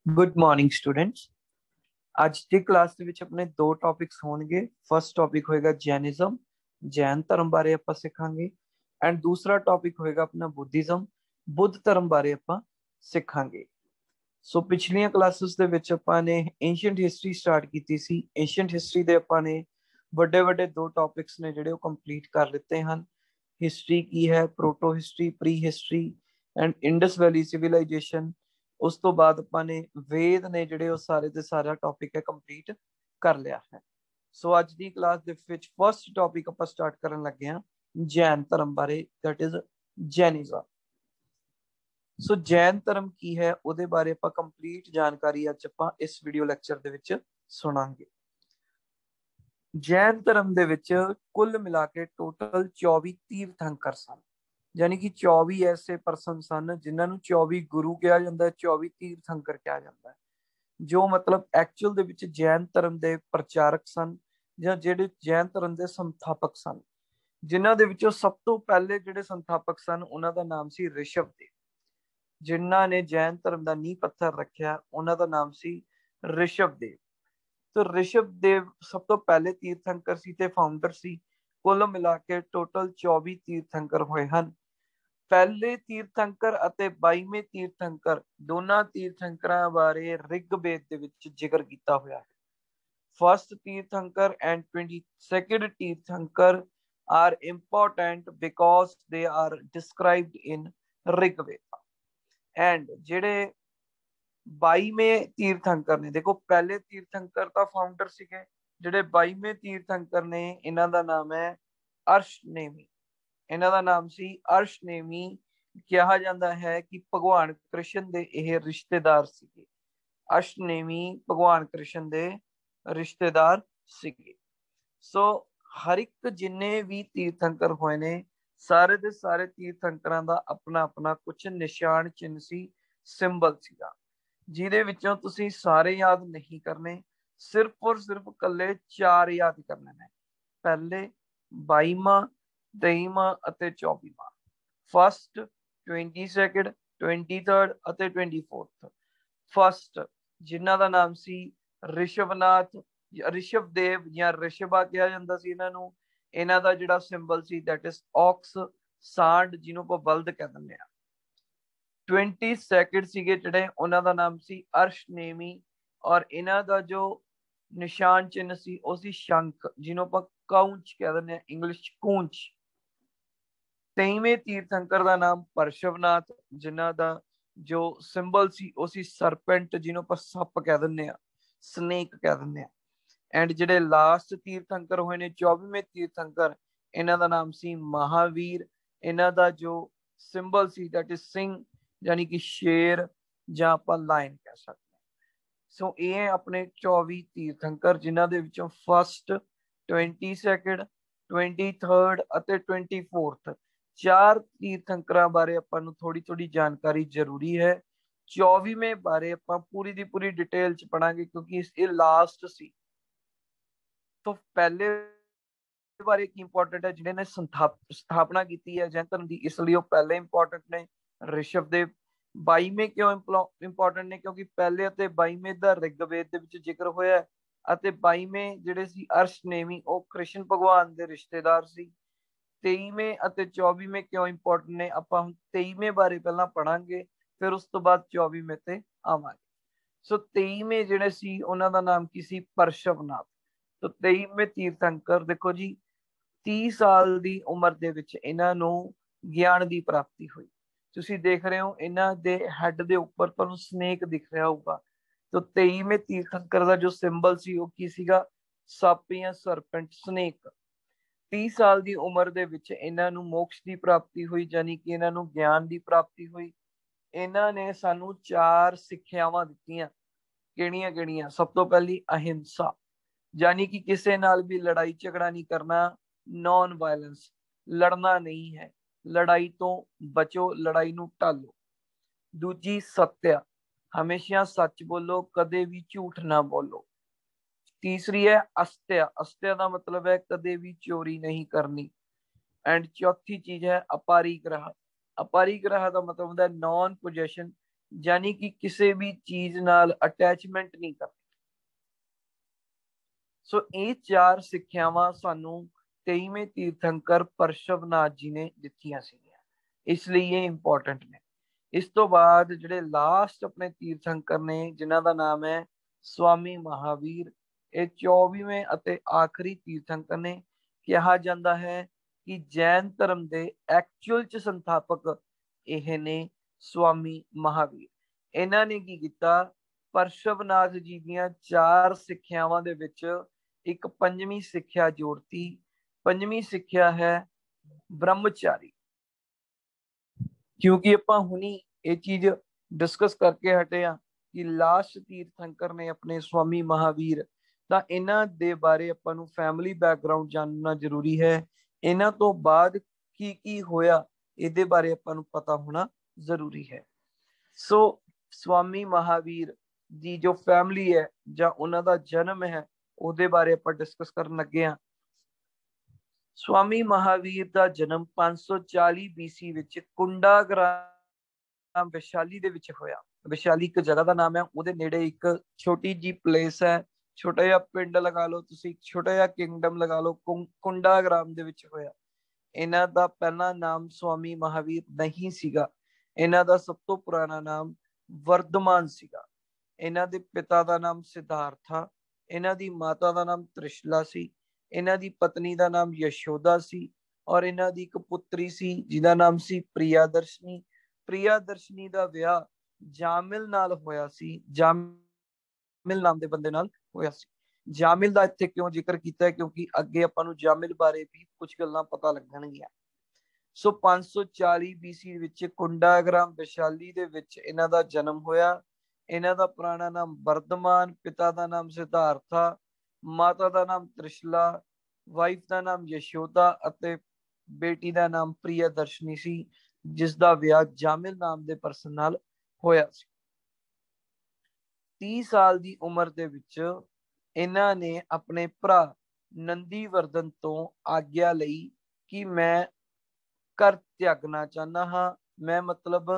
Good morning students. ਅੱਜ ਦੀ class ਦੇ ਵਿੱਚ ਆਪਣੇ ਦੋ ਟੌਪਿਕਸ ਹੋਣਗੇ। ਫਰਸਟ ਟੌਪਿਕ ਹੋਏਗਾ ਜੈਨਿਜ਼ਮ, ਜੈਨ ਧਰਮ ਬਾਰੇ ਆਪਾਂ ਸਿੱਖਾਂਗੇ, ਐਂਡ ਦੂਸਰਾ ਟੌਪਿਕ ਹੋਏਗਾ ਆਪਣਾ ਬੁੱਧਿਜ਼ਮ, ਬੁੱਧ ਧਰਮ ਬਾਰੇ ਆਪਾਂ ਸਿੱਖਾਂਗੇ। ਸੋ ਪਿਛਲੀਆਂ ਕਲਾਸਿਸ ਦੇ ਵਿੱਚ ਆਪਾਂ ਨੇ ਏਂਸ਼ੀਅੰਟ ਹਿਸਟਰੀ ਸਟਾਰਟ ਕੀਤੀ ਸੀ। ਏਂਸ਼ੀਅੰਟ ਹਿਸਟਰੀ ਦੇ ਆਪਾਂ ਨੇ ਵੱਡੇ ਵੱਡੇ ਦੋ ਟੌਪਿਕਸ ਨੇ ਜਿਹੜੇ ਉਹ ਕੰਪਲੀਟ ਕਰ ਲਿੱਤੇ ਹਨ। ਹਿਸਟਰੀ ਕੀ ਹੈ, proto history, pre history and Indus valley civilization. ਉਸ ਤੋਂ ਬਾਅਦ ਆਪਾਂ ਨੇ ਵੇਦ ਨੇ ਜਿਹੜੇ ਉਹ ਸਾਰੇ ਦੇ ਸਾਰਾ ਟੌਪਿਕ ਹੈ ਕੰਪਲੀਟ ਕਰ ਲਿਆ ਹੈ। ਸੋ ਅੱਜ ਦੀ ਕਲਾਸ ਦੇ ਵਿੱਚ ਫਰਸਟ ਟੌਪਿਕ ਆਪਾਂ ਸਟਾਰਟ ਕਰਨ ਲੱਗੇ ਹਾਂ ਜੈਨ ਧਰਮ ਬਾਰੇ, ਦੈਟ ਇਜ਼ ਜੈਨਿਜ਼ਮ। ਸੋ ਜੈਨ ਧਰਮ ਕੀ ਹੈ ਉਹਦੇ ਬਾਰੇ ਆਪਾਂ ਕੰਪਲੀਟ ਜਾਣਕਾਰੀ ਅੱਜ ਆਪਾਂ ਇਸ ਵੀਡੀਓ ਲੈਕਚਰ ਦੇ ਵਿੱਚ ਸੁਣਾਂਗੇ। ਜੈਨ ਧਰਮ ਦੇ ਵਿੱਚ ਕੁੱਲ ਮਿਲਾ ਕੇ ਟੋਟਲ 24 ਤੀਰਥੰਕਰ ਸਨ, ਯਾਨੀ ਕਿ 24 ਐਸੇ ਪਰਸਨ ਸਨ ਜਿਨ੍ਹਾਂ ਨੂੰ 24 ਗੁਰੂ ਕਿਹਾ ਜਾਂਦਾ ਹੈ, 24 ਤੀਰਥੰਕਰ ਕਿਹਾ ਜਾਂਦਾ ਹੈ, ਜੋ ਮਤਲਬ ਐਕਚੁਅਲ ਦੇ ਵਿੱਚ ਜੈਨ ਧਰਮ ਦੇ ਪ੍ਰਚਾਰਕ ਸਨ ਜਾਂ ਜਿਹੜੇ ਜੈਨ ਧਰਮ ਦੇ ਸੰਸਥਾਪਕ ਸਨ। ਜਿਨ੍ਹਾਂ ਦੇ ਵਿੱਚੋਂ ਸਭ ਤੋਂ ਪਹਿਲੇ ਜਿਹੜੇ ਸੰਸਥਾਪਕ ਸਨ ਉਹਨਾਂ ਦਾ ਨਾਮ ਸੀ ਰਿਸ਼ਭਦੇਵ। ਜਿਨ੍ਹਾਂ ਨੇ ਜੈਨ ਧਰਮ ਦਾ ਨੀਂਹ ਪੱਥਰ ਰੱਖਿਆ ਉਹਨਾਂ ਦਾ ਨਾਮ ਸੀ ਰਿਸ਼ਭਦੇਵ। तो ऋषभदेव सब तो पहले तीर्थंकर सी ते फाउंडर सी। कुल मिला के टोटल 24 तीर्थंकर होए ਹਨ। ਪਹਿਲੇ ਤੀਰਥੰਕਰ ਅਤੇ 22ਵੇਂ ਤੀਰਥੰਕਰ ਦੋਨਾਂ ਤੀਰਥੰਕਰਾਂ ਬਾਰੇ ਰਿਗਵੇਦ ਦੇ ਵਿੱਚ ਜ਼ਿਕਰ ਕੀਤਾ ਹੋਇਆ ਹੈ। First tirthankar and 22nd tirthankar are important because they are described in Rigveda. And ਜਿਹੜੇ 22ਵੇਂ ਤੀਰਥੰਕਰ ਨੇ, ਦੇਖੋ ਪਹਿਲੇ ਤੀਰਥੰਕਰ ਤਾਂ ਫਾਊਂਡਰ ਸੀਗੇ, ਜਿਹੜੇ 22ਵੇਂ ਤੀਰਥੰਕਰ ਨੇ ਇਹਨਾਂ ਦਾ ਨਾਮ ਹੈ ਅਰਸ਼ਨੇਮੀ। ਇਹਨਾਂ ਦਾ ਨਾਮ ਸੀ ਅਰਸ਼ਨੇਮੀ। ਕਿਹਾ ਜਾਂਦਾ ਹੈ ਕਿ ਭਗਵਾਨ ਕ੍ਰਿਸ਼ਨ ਦੇ ਇਹ ਰਿਸ਼ਤੇਦਾਰ ਸੀਗੇ। ਅਰਸ਼ਨੇਮੀ ਭਗਵਾਨ ਕ੍ਰਿਸ਼ਨ ਦੇ ਰਿਸ਼ਤੇਦਾਰ ਸੀਗੇ। ਸੋ ਹਰ ਇੱਕ ਜਿੰਨੇ ਵੀ ਤੀਰਥੰਕਰ ਹੋਏ ਨੇ, ਸਾਰੇ ਦੇ ਸਾਰੇ ਤੀਰਥੰਕਰਾਂ ਦਾ ਆਪਣਾ ਆਪਣਾ ਕੁਝ ਨਿਸ਼ਾਨ ਚਿੰਨ੍ਹ ਸੀ, ਸਿੰਬਲ ਸੀਗਾ, ਜਿਹਦੇ ਵਿੱਚੋਂ ਤੁਸੀਂ ਸਾਰੇ ਯਾਦ ਨਹੀਂ ਕਰਨੇ, ਸਿਰਫ ਔਰ ਸਿਰਫ ਇਕੱਲੇ 4 ਯਾਦ ਕਰਨੇ ਨੇ। ਪਹਿਲੇ 22ਵਾਂ, 23ਵਾਂ ਅਤੇ 24ਵਾਂ। ਫਸਟ, 22nd, 23rd ਅਤੇ 24th। ਫਸਟ ਜਿਨ੍ਹਾਂ ਦਾ ਨਾਮ ਸੀ ਰਿਸ਼ਵਨਾਥ, ਰਿਸ਼ਭਦੇਵ ਜਾਂ ਰਿਸ਼ਭਾ ਕਿਹਾ ਜਾਂਦਾ ਸੀ ਇਹਨਾਂ ਨੂੰ। ਇਹਨਾਂ ਦਾ ਜਿਹੜਾ ਸਿੰਬਲ ਸੀ ਦੈਟ ਇਜ਼ ਔਕਸ, ਸਾਂਡ, ਜਿਹਨੂੰ ਆਪਾਂ ਬਲਦ ਕਹਿ ਦਿੰਦੇ ਆ। 22nd ਸੀਗੇ ਜਿਹੜੇ, ਉਹਨਾਂ ਦਾ ਨਾਮ ਸੀ ਅਰਸ਼ਨੇਮੀ, ਔਰ ਇਹਨਾਂ ਦਾ ਜੋ ਨਿਸ਼ਾਨ ਚਿੰਨ੍ਹ ਸੀ ਉਹ ਸੀ ਸ਼ੰਖ, ਜਿਹਨੂੰ ਆਪਾਂ ਕਾਉਂਚ ਕਹਿ ਦਿੰਦੇ ਆ, ਇੰਗਲਿਸ਼ ਚ ਕੂੰਚ। 23ਵੇਂ ਤੀਰਥੰਕਰ ਦਾ ਨਾਮ ਪਰਸ਼ਵਨਾਥ, ਜਿਨ੍ਹਾਂ ਦਾ ਜੋ ਸਿੰਬਲ ਸੀ ਉਹ ਸੀ ਸਰਪੈਂਟ, ਜਿਹਨੂੰ ਆਪਾਂ ਸੱਪ ਕਹਿ ਦਿੰਦੇ ਆ, ਸਨੇਕ ਕਹਿ ਦਿੰਦੇ ਆ। ਐਂਡ ਜਿਹੜੇ ਲਾਸਟ ਤੀਰਥੰਕਰ ਹੋਏ ਨੇ 24ਵੇਂ ਤੀਰਥੰਕਰ, ਇਹਨਾਂ ਦਾ ਨਾਮ ਸੀ ਮਹਾਵੀਰ। ਇਹਨਾਂ ਦਾ ਜੋ ਸਿੰਬਲ ਸੀ ਦੈਟ ਇਜ਼ ਸਿੰਘ, ਯਾਨੀ ਕਿ ਸ਼ੇਰ ਜਾਂ ਆਪਾਂ ਲਾਇਨ ਕਹਿ ਸਕਦੇ ਹਾਂ। ਸੋ ਇਹ ਆਪਣੇ 24 ਤੀਰਥੰਕਰ, ਜਿਨ੍ਹਾਂ ਦੇ ਵਿੱਚੋਂ ਫਸਟ, 22nd, 23rd ਅਤੇ 24th 4 ਤੀਰਥੰਕਰਾਂ ਬਾਰੇ ਆਪਾਂ ਨੂੰ ਥੋੜੀ ਥੋੜੀ ਜਾਣਕਾਰੀ ਜ਼ਰੂਰੀ ਹੈ। 24ਵੇਂ ਬਾਰੇ ਆਪਾਂ ਪੂਰੀ ਦੀ ਪੂਰੀ ਡਿਟੇਲ ਚ ਪੜਾਂਗੇ ਕਿਉਂਕਿ ਇਹ ਲਾਸਟ ਸੀ। तो पहले बारे की इंपॉर्टेंट है, जिन्हें स्थापना की है जैन धर्म की, इसलिए पहले इंपॉर्टेंट ने। ऋषभदेव 22वें क्यों इंपॉर्टेंट ने, क्योंकि पहले 22वें ਦਾ ਰਿਗਵੇਦ ਦੇ ਵਿੱਚ ਜ਼ਿਕਰ ਹੋਇਆ ਹੈ, ਅਤੇ 22वें ਜਿਹੜੇ ਸੀ ਅਰਸ਼ਨੇਮੀ ਉਹ ਕ੍ਰਿਸ਼ਨ ਭਗਵਾਨ ਦੇ ਰਿਸ਼ਤੇਦਾਰ ਸੀ। 23वें ਅਤੇ 24वें ਕਿਉਂ ਇੰਪੋਰਟੈਂਟ ਨੇ, ਆਪਾਂ ਹੁਣ 23वें ਬਾਰੇ ਪਹਿਲਾਂ ਪੜਾਂਗੇ, ਫਿਰ ਉਸ ਤੋਂ ਬਾਅਦ 24वें ਤੇ ਆਵਾਂਗੇ। ਸੋ 23वें ਜਿਹੜੇ ਸੀ ਉਹਨਾਂ ਦਾ ਨਾਮ ਕੀ ਸੀ, ਪਰਸ਼ਵਨਾਥ। तो 23वें ਤੀਰਥੰਕਰ ਦੇਖੋ ਜੀ, 30 ਸਾਲ ਦੀ ਉਮਰ ਦੇ ਵਿੱਚ ਇਹਨਾਂ ਨੂੰ ਗਿਆਨ ਦੀ ਪ੍ਰਾਪਤੀ ਹੋਈ। ਤੁਸੀਂ ਦੇਖ ਰਹੇ ਹੋ ਇਹਨਾਂ ਦੇ ਹੈਡ ਦੇ ਉੱਪਰ ਤੁਹਾਨੂੰ ਸਨੇਕ ਦਿਖ ਰਿਹਾ ਹੋਊਗਾ। तो 23वें ਤੀਰਥੰਕਰ ਦਾ ਜੋ ਸਿੰਬਲ ਸੀ ਉਹ ਕੀ ਸੀਗਾ, ਸੱਪ ਜਾਂ ਸਰਪੈਂਟ, ਸਨੇਕ। 30 ਸਾਲ ਦੀ ਉਮਰ ਦੇ ਵਿੱਚ ਇਹਨਾਂ ਨੂੰ ਮੋਕਸ਼ ਦੀ ਪ੍ਰਾਪਤੀ ਹੋਈ, ਯਾਨੀ ਕਿ ਇਹਨਾਂ ਨੂੰ ਗਿਆਨ ਦੀ ਪ੍ਰਾਪਤੀ ਹੋਈ। ਇਹਨਾਂ ਨੇ ਸਾਨੂੰ 4 ਸਿੱਖਿਆਵਾਂ ਦਿੱਤੀਆਂ। ਕਿਹੜੀਆਂ ਕਿਹੜੀਆਂ? ਸਭ ਤੋਂ ਪਹਿਲੀ ਅਹਿੰਸਾ, यानी कि किसी नाल भी लड़ाई झगड़ा नहीं करना, नॉन वायलेंस, लड़ना नहीं है, लड़ाई तो बचो, लड़ाई नू टालो। दूजी सत्य, हमेशा सच बोलो, कदे भी झूठ ना बोलो। तीसरी है अस्त्य, अस्त्य का मतलब है कदे भी चोरी नहीं करनी। एंड चौथी चीज है अपरिग्रह, अपरिग्रह का मतलब होता है नॉन पोजेशन, यानी कि किसी भी चीज नाल अटैचमेंट नहीं करनी। सो ये 4 सिक्ख्यावां सानू 23वें तीर्थंकर परशवनाथ जी ने दित्तियां सीगीਆਂ, इसलिए ये इंपॉर्टेंट ने। इस तो बाद ਜਿਹੜੇ ਲਾਸਟ ਆਪਣੇ ਤੀਰਥੰਕਰ ਨੇ ਜਿਨ੍ਹਾਂ ਦਾ ਨਾਮ ਹੈ ਸਵਾਮੀ ਮਹਾਵੀਰ, ਇਹ 24ਵੇਂ ਅਤੇ ਆਖਰੀ ਤੀਰਥੰਕਰ ਨੇ। ਕਿਹਾ ਜਾਂਦਾ ਹੈ ਕਿ ਜੈਨ ਧਰਮ ਦੇ ਐਕਚੁਅਲ ਚ ਸੰਸਥਾਪਕ ਇਹ ਨੇ ਸਵਾਮੀ ਮਹਾਵੀਰ। ਇਹਨਾਂ ਨੇ ਕੀ ਕੀਤਾ, ਪਰਸ਼ਵਨਾਥ ਜੀ ਦੀਆਂ 4 ਸਿੱਖਿਆਵਾਂ ਦੇ ਵਿੱਚ ਇੱਕ ਪੰਜਵੀਂ ਸਿੱਖਿਆ ਜੋੜਤੀ। ਪੰਜਵੀਂ ਸਿੱਖਿਆ ਹੈ ਬ੍ਰਹਮਚਾਰੀ। ਕਿਉਂਕਿ ਆਪਾਂ ਹੁਣੀ ਇਹ ਚੀਜ਼ ਡਿਸਕਸ ਕਰਕੇ ਹਟੇ ਆ ਕਿ ਲਾਸਟ ਤੀਰਥੰਕਰ ਨੇ ਆਪਣੇ ਸਵਾਮੀ ਮਹਾਵੀਰ, ਤਾਂ ਇਹਨਾਂ ਦੇ ਬਾਰੇ ਆਪਾਂ ਨੂੰ ਫੈਮਿਲੀ ਬੈਕਗ੍ਰਾਉਂਡ ਜਾਣਨਾ ਜ਼ਰੂਰੀ ਹੈ। ਇਹਨਾਂ ਤੋਂ ਬਾਅਦ ਕੀ ਕੀ ਹੋਇਆ ਇਹਦੇ ਬਾਰੇ ਆਪਾਂ ਨੂੰ ਪਤਾ ਹੋਣਾ ਜ਼ਰੂਰੀ ਹੈ। ਸੋ ਸਵਾਮੀ ਮਹਾਵੀਰ ਦੀ ਜੋ ਫੈਮਿਲੀ ਹੈ ਜਾਂ ਉਹਨਾਂ ਦਾ ਜਨਮ ਹੈ ਉਹਦੇ ਬਾਰੇ ਆਪਾਂ ਡਿਸਕਸ ਕਰਨ ਲੱਗੇ ਆ। ਸਵਾਮੀ ਮਹਾਵੀਰ ਦਾ ਜਨਮ 540 BC ਵਿੱਚ ਕੁੰਡਾਗ੍ਰਾਮ ਵਿਸ਼ਾਲੀ ਦੇ ਵਿੱਚ ਹੋਇਆ। ਵਿਸ਼ਾਲੀ ਇੱਕ ਜਗ੍ਹਾ ਦਾ ਨਾਮ ਹੈ, ਉਹਦੇ ਨੇੜੇ ਇੱਕ ਛੋਟੀ ਜੀ ਪਲੇਸ ਹੈ, ਛੋਟਾ ਜਿਹਾ ਪਿੰਡ ਲਗਾ ਲਓ ਤੁਸੀਂ, ਛੋਟਾ ਜਿਹਾ ਕਿੰਗਡਮ ਲਗਾ ਲਓ, ਕੁੰਡਾਗ੍ਰਾਮ ਦੇ ਵਿੱਚ ਹੋਇਆ। ਇਹਨਾਂ ਦਾ ਪਹਿਲਾ ਨਾਮ ਸਵਾਮੀ ਮਹਾਵੀਰ ਨਹੀਂ ਸੀਗਾ, ਇਹਨਾਂ ਦਾ ਸਭ ਤੋਂ ਪੁਰਾਣਾ ਨਾਮ ਵਰਧਮਾਨ ਸੀਗਾ। ਇਹਨਾਂ ਦੇ ਪਿਤਾ ਦਾ ਨਾਮ ਸਿਧਾਰਥਾ, ਇਹਨਾਂ ਦੀ ਮਾਤਾ ਦਾ ਨਾਮ ਤ੍ਰਿਸ਼ਲਾ ਸੀ, ਇਹਨਾਂ ਦੀ ਪਤਨੀ ਦਾ ਨਾਮ ਯਸ਼ੋਦਾ ਸੀ, ਔਰ ਇਹਨਾਂ ਦੀ ਇੱਕ ਪੁੱਤਰੀ ਸੀ ਜਿਹਦਾ ਨਾਮ ਸੀ ਪ੍ਰਿਯਦਰਸ਼ਨੀ। ਪ੍ਰਿਯਦਰਸ਼ਨੀ ਦਾ ਵਿਆਹ ਜਾਮਿਲ ਨਾਲ ਹੋਇਆ ਸੀ, ਜਾਮਿਲ ਨਾਮ ਦੇ ਬੰਦੇ ਨਾਲ ਹੋਇਆ ਸੀ। ਜਾਮਿਲ ਦਾ ਇੱਥੇ ਕਿਉਂ ਜ਼ਿਕਰ ਕੀਤਾ ਹੈ, ਕਿਉਂਕਿ ਅੱਗੇ ਆਪਾਂ ਨੂੰ ਜਾਮਿਲ ਬਾਰੇ ਵੀ ਕੁਝ ਗੱਲਾਂ ਪਤਾ ਲੱਗਣਗੀਆਂ। ਸੋ 540 BC ਵਿੱਚ ਕੁੰਡਾਗ੍ਰਾਮ ਵਿਸ਼ਾਲੀ ਦੇ ਵਿੱਚ ਇਹਨਾਂ ਦਾ ਜਨਮ ਹੋਇਆ। ਇਹਨਾਂ ਦਾ ਪੁਰਾਣਾ ਨਾਮ ਵਰਧਮਾਨ, ਪਿਤਾ ਦਾ ਨਾਮ ਸਿਧਾਰਥਾ, ਮਾਤਾ ਦਾ ਨਾਮ ਤ੍ਰਿਸ਼ਲਾ, ਵਾਈਫ ਦਾ ਨਾਮ ਯਸ਼ੋਦਾ ਅਤੇ ਬੇਟੀ ਦਾ ਨਾਮ ਪ੍ਰਿਯਦਰਸ਼ਨੀ ਸੀ, ਜਿਸ ਦਾ ਵਿਆਹ ਜਾਮਿਲ ਨਾਮ ਦੇ ਪਰਸਨ ਨਾਲ ਹੋਇਆ ਸੀ। 30 ਸਾਲ ਦੀ ਉਮਰ ਦੇ ਵਿੱਚ ਇਹਨਾਂ ਨੇ ਆਪਣੇ ਭਰਾ ਨੰਦੀਵਰਧਨ ਤੋਂ ਆਗਿਆ ਲਈ ਕਿ ਮੈਂ ਘਰ ਤਿਆਗਣਾ ਚਾਹੁੰਦਾ ਹਾਂ। ਮੈਂ ਮਤਲਬ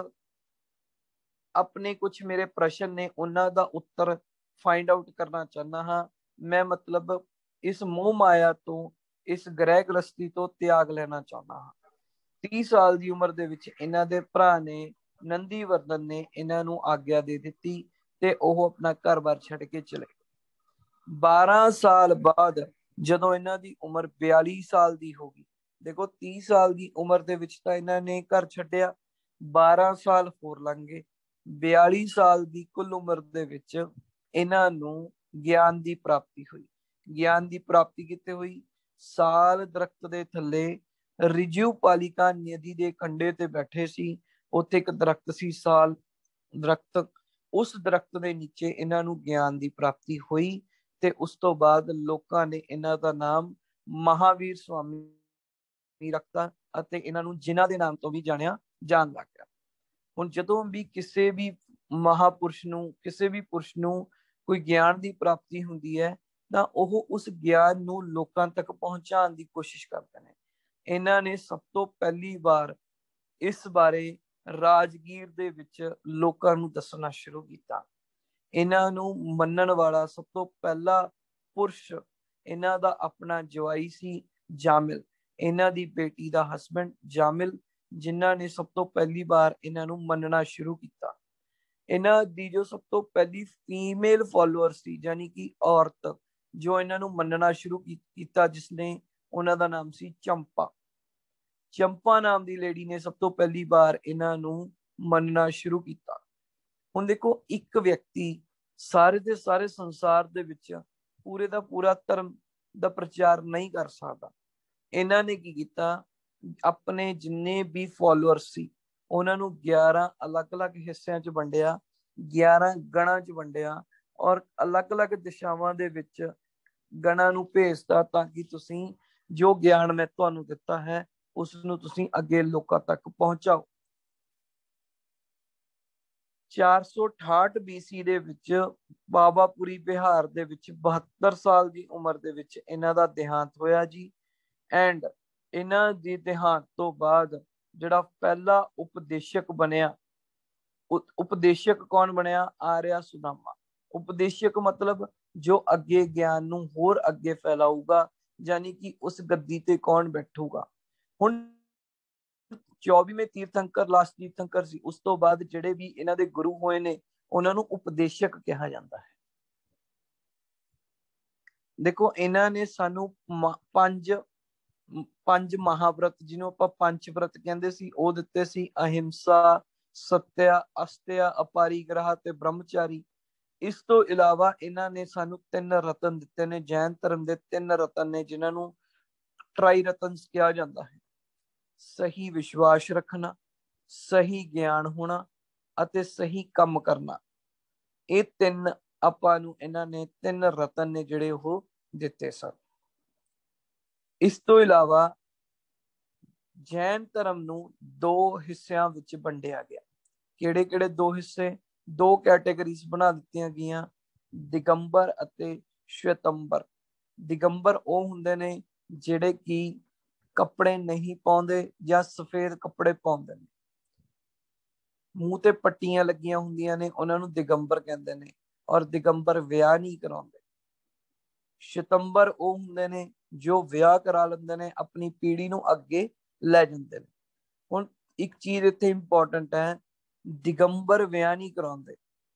ਆਪਣੇ ਕੁਝ ਮੇਰੇ ਪ੍ਰਸ਼ਨ ਨੇ ਉਹਨਾਂ ਦਾ ਉੱਤਰ ਫਾਈਂਡ ਆਊਟ ਕਰਨਾ ਚਾਹੁੰਦਾ ਹਾਂ। ਮੈਂ ਮਤਲਬ ਇਸ ਮੋਹ ਮਾਇਆ ਤੋਂ, ਇਸ ਗ੍ਰਹਿ ਗ੍ਰਸਤੀ ਤੋਂ ਤਿਆਗ ਲੈਣਾ ਚਾਹੁੰਦਾ ਹਾਂ। 30 ਸਾਲ ਦੀ ਉਮਰ ਦੇ ਵਿੱਚ ਇਹਨਾਂ ਦੇ ਭਰਾ ਨੇ ਨੰਦੀਵਰਧਨ ਨੇ ਇਹਨਾਂ ਨੂੰ ਆਗਿਆ ਦੇ ਦਿੱਤੀ ਤੇ ਉਹ ਆਪਣਾ ਘਰ-ਬਾਰ ਛੱਡ ਕੇ ਚਲੇ। 12 ਸਾਲ ਬਾਅਦ ਜਦੋਂ ਇਹਨਾਂ ਦੀ ਉਮਰ 42 ਸਾਲ ਦੀ ਹੋ ਗਈ, ਦੇਖੋ 30 ਸਾਲ ਦੀ ਉਮਰ ਦੇ ਵਿੱਚ ਤਾਂ ਇਹਨਾਂ ਨੇ ਘਰ ਛੱਡਿਆ, 12 ਸਾਲ ਹੋਰ ਲੰਘ ਗਏ, 42 ਸਾਲ ਦੀ ਕੁੱਲ ਉਮਰ ਦੇ ਵਿੱਚ ਇਹਨਾਂ ਨੂੰ ਗਿਆਨ ਦੀ ਪ੍ਰਾਪਤੀ ਹੋਈ। ਗਿਆਨ ਦੀ ਪ੍ਰਾਪਤੀ ਕਿੱਥੇ ਹੋਈ? ਸਾਲ ਦਰਖਤ ਦੇ ਥੱਲੇ ਰਿਜੂ ਪਾਲਿਕਾ ਨਦੀ ਦੇ ਕੰਢੇ ਤੇ ਬੈਠੇ ਸੀ। ਉੱਥੇ ਇੱਕ ਦਰਖਤ ਸੀ, ਸਾਲ ਦਰਖਤ। ਉਸ ਦਰਖਤ ਦੇ ਨੀਚੇ ਇਹਨਾਂ ਨੂੰ ਗਿਆਨ ਦੀ ਪ੍ਰਾਪਤੀ ਹੋਈ ਤੇ ਉਸ ਤੋਂ ਬਾਅਦ ਲੋਕਾਂ ਨੇ ਇਹਨਾਂ ਦਾ ਨਾਮ ਮਹਾਵੀਰ ਸਵਾਮੀ ਰੱਖਤਾ ਅਤੇ ਇਹਨਾਂ ਨੂੰ ਜਿਨ੍ਹਾਂ ਦੇ ਨਾਮ ਤੋਂ ਵੀ ਜਾਣਿਆ ਜਾਣ ਲੱਗ ਗਿਆ। ਹੁਣ ਜਦੋਂ ਵੀ ਕਿਸੇ ਵੀ ਮਹਾਪੁਰਸ਼ ਨੂੰ, ਕਿਸੇ ਵੀ ਪੁਰਸ਼ ਨੂੰ ਕੋਈ ਗਿਆਨ ਦੀ ਪ੍ਰਾਪਤੀ ਹੁੰਦੀ ਹੈ ਤਾਂ ਉਹ ਉਸ ਗਿਆਨ ਨੂੰ ਲੋਕਾਂ ਤੱਕ ਪਹੁੰਚਾਉਣ ਦੀ ਕੋਸ਼ਿਸ਼ ਕਰਦੇ ਨੇ। ਇਹਨਾਂ ਨੇ ਸਭ ਤੋਂ ਪਹਿਲੀ ਵਾਰ ਇਸ ਬਾਰੇ ਰਾਜਗੀਰ ਦੇ ਵਿੱਚ ਲੋਕਾਂ ਨੂੰ ਦੱਸਣਾ ਸ਼ੁਰੂ ਕੀਤਾ। ਇਹਨਾਂ ਨੂੰ ਮੰਨਣ ਵਾਲਾ ਸਭ ਤੋਂ ਪਹਿਲਾ ਪੁਰਸ਼ ਇਹਨਾਂ ਦਾ ਆਪਣਾ ਜਵਾਈ ਸੀ ਜਾਮਿਲ, ਇਹਨਾਂ ਦੀ ਬੇਟੀ ਦਾ ਹਸਬੈਂਡ ਜਾਮਿਲ, ਜਿਨ੍ਹਾਂ ਨੇ ਸਭ ਤੋਂ ਪਹਿਲੀ ਵਾਰ ਇਹਨਾਂ ਨੂੰ ਮੰਨਣਾ ਸ਼ੁਰੂ ਕੀਤਾ। ਇਹਨਾਂ ਦੀ ਜੋ ਸਭ ਤੋਂ ਪਹਿਲੀ ਫੀਮੇਲ ਫਾਲੋਅਰ ਸੀ, ਯਾਨੀ ਕਿ ਔਰਤ ਜੋ ਇਹਨਾਂ ਨੂੰ ਮੰਨਣਾ ਸ਼ੁਰੂ ਕੀਤਾ, ਜਿਸਨੇ, ਉਹਨਾਂ ਦਾ ਨਾਮ ਸੀ ਚੰਪਾ। ਚੰਪਾ ਨਾਮ ਦੀ ਲੇਡੀ ਨੇ ਸਭ ਤੋਂ ਪਹਿਲੀ ਵਾਰ ਇਹਨਾਂ ਨੂੰ ਮੰਨਣਾ ਸ਼ੁਰੂ ਕੀਤਾ। ਹੁਣ ਦੇਖੋ, ਇੱਕ ਵਿਅਕਤੀ ਸਾਰੇ ਦੇ ਸਾਰੇ ਸੰਸਾਰ ਦੇ ਵਿੱਚ ਪੂਰੇ ਦਾ ਪੂਰਾ ਧਰਮ ਦਾ ਪ੍ਰਚਾਰ ਨਹੀਂ ਕਰ ਸਕਦਾ। ਇਹਨਾਂ ਨੇ ਕੀ ਕੀਤਾ, ਆਪਣੇ ਜਿੰਨੇ ਵੀ ਫਾਲੋਅਰਸ ਸੀ ਉਹਨਾਂ ਨੂੰ 11 ਅਲੱਗ-ਅਲੱਗ ਹਿੱਸਿਆਂ 'ਚ ਵੰਡਿਆ, 11 ਗਣਾਂ 'ਚ ਵੰਡਿਆ ਔਰ ਅਲੱਗ-ਅਲੱਗ ਦਿਸ਼ਾਵਾਂ ਦੇ ਵਿੱਚ ਗਣਾਂ ਨੂੰ ਭੇਜਤਾ ਤਾਂ ਕਿ ਤੁਸੀਂ ਜੋ ਗਿਆਨ ਮੈਂ ਤੁਹਾਨੂੰ ਦਿੱਤਾ ਹੈ ਉਸ ਨੂੰ ਤੁਸੀਂ ਅੱਗੇ ਲੋਕਾਂ ਤੱਕ ਪਹੁੰਚਾਓ। 468 BC ਦੇ ਵਿੱਚ ਬਾਬਾਪੁਰੀ ਬਿਹਾਰ ਦੇ ਵਿੱਚ 72 ਸਾਲ ਦੀ ਉਮਰ ਦੇ ਵਿੱਚ ਇਹਨਾਂ ਦਾ ਦੇਹਾਂਤ ਹੋਇਆ ਜੀ। ਐਂਡ ਇਹਨਾਂ ਦੀ ਦੇਹਾਂਤ ਤੋਂ ਬਾਅਦ ਜਿਹੜਾ ਪਹਿਲਾ ਉਪਦੇਸ਼ਕ ਬਣਿਆ उपदेशक कौन बनया? आर्या सुदामा। उपदेशक मतलब जो अगे ज्ञान नूं होर अगे फैलाऊगा, यानी कि उस गद्दी ते कौन बैठूगा। हुण 24वें तीर्थंकर लास्ट तीर्थंकर ਸੀ, ਉਸ ਤੋਂ ਬਾਅਦ ਜਿਹੜੇ ਵੀ ਇਹਨਾਂ ਦੇ ਗੁਰੂ ਹੋਏ ਨੇ ਉਹਨਾਂ ਨੂੰ ਉਪਦੇਸ਼ਕ ਕਿਹਾ ਜਾਂਦਾ ਹੈ। ਦੇਖੋ ਇਹਨਾਂ ਨੇ ਸਾਨੂੰ ਪੰਜ ਮਹਾਵਰਤ, ਜਿਹਨੂੰ ਆਪਾਂ ਪੰਜ व्रत ਕਹਿੰਦੇ ਸੀ, ਉਹ ਦਿੱਤੇ ਸੀ। ਅਹਿੰਸਾ, ਸਤਿਆ, ਅਸਤਿਆ, ਅਪਾਰੀਗ੍ਰਹ ਤੇ ਬ੍ਰਹਮਚਾਰੀ। ਇਸ ਤੋਂ ਇਲਾਵਾ ਇਹਨਾਂ ਨੇ ਸਾਨੂੰ 3 ਰਤਨ ਦਿੱਤੇ ਨੇ। ਜੈਨ ਧਰਮ ਦੇ 3 ਰਤਨ ਨੇ, ਜਿਨ੍ਹਾਂ ਨੂੰ ਟਰਾਈ ਰਤਨ ਕਿਹਾ ਜਾਂਦਾ ਹੈ। ਸਹੀ ਵਿਸ਼ਵਾਸ ਰੱਖਣਾ, ਸਹੀ ਗਿਆਨ ਹੋਣਾ ਅਤੇ ਸਹੀ ਕੰਮ ਕਰਨਾ। ਇਹ 3 ਆਪਾਂ ਨੂੰ ਇਹਨਾਂ ਨੇ 3 ਰਤਨ ਨੇ ਜਿਹੜੇ ਉਹ ਦਿੱਤੇ ਸਨ। ਇਸ ਤੋਂ ਇਲਾਵਾ ਜੈਨ ਧਰਮ ਨੂੰ 2 ਹਿੱਸਿਆਂ ਵਿੱਚ ਵੰਡਿਆ ਗਿਆ। ਕਿਹੜੇ ਕਿਹੜੇ 2 ਹਿੱਸੇ? 2 ਕੈਟੇਗਰੀਜ਼ ਬਣਾ ਦਿੱਤੀਆਂ ਗਈਆਂ, ਦਿਗੰਬਰ ਅਤੇ ਸ਼ਵੇਤੰਬਰ। ਦਿਗੰਬਰ ਉਹ ਹੁੰਦੇ ਨੇ ਜਿਹੜੇ ਕਿ ਕੱਪੜੇ ਨਹੀਂ ਪਾਉਂਦੇ ਜਾਂ ਸਫੇਦ ਕੱਪੜੇ ਪਾਉਂਦੇ ਨੇ, ਮੂੰਹ ਤੇ ਪੱਟੀਆਂ ਲੱਗੀਆਂ ਹੁੰਦੀਆਂ ਨੇ, ਉਹਨਾਂ ਨੂੰ ਦਿਗੰਬਰ ਕਹਿੰਦੇ ਨੇ। ਔਰ ਦਿਗੰਬਰ ਵਿਆਹ ਨਹੀਂ ਕਰਾਉਂਦੇ। ਸ਼ਤੰਬਰ ਉਹ ਹੁੰਦੇ ਨੇ ਜੋ ਵਿਆਹ ਕਰਾ ਲੈਂਦੇ ਨੇ, ਆਪਣੀ ਪੀੜ੍ਹੀ ਨੂੰ ਅੱਗੇ ਲੈ ਜਾਂਦੇ ਨੇ। ਹੁਣ ਇੱਕ ਚੀਜ਼ ਇੱਥੇ ਇੰਪੋਰਟੈਂਟ ਹੈ, ਦਿਗੰਬਰ ਵਿਆਹ ਨਹੀਂ ਕਰਾਉਂਦੇ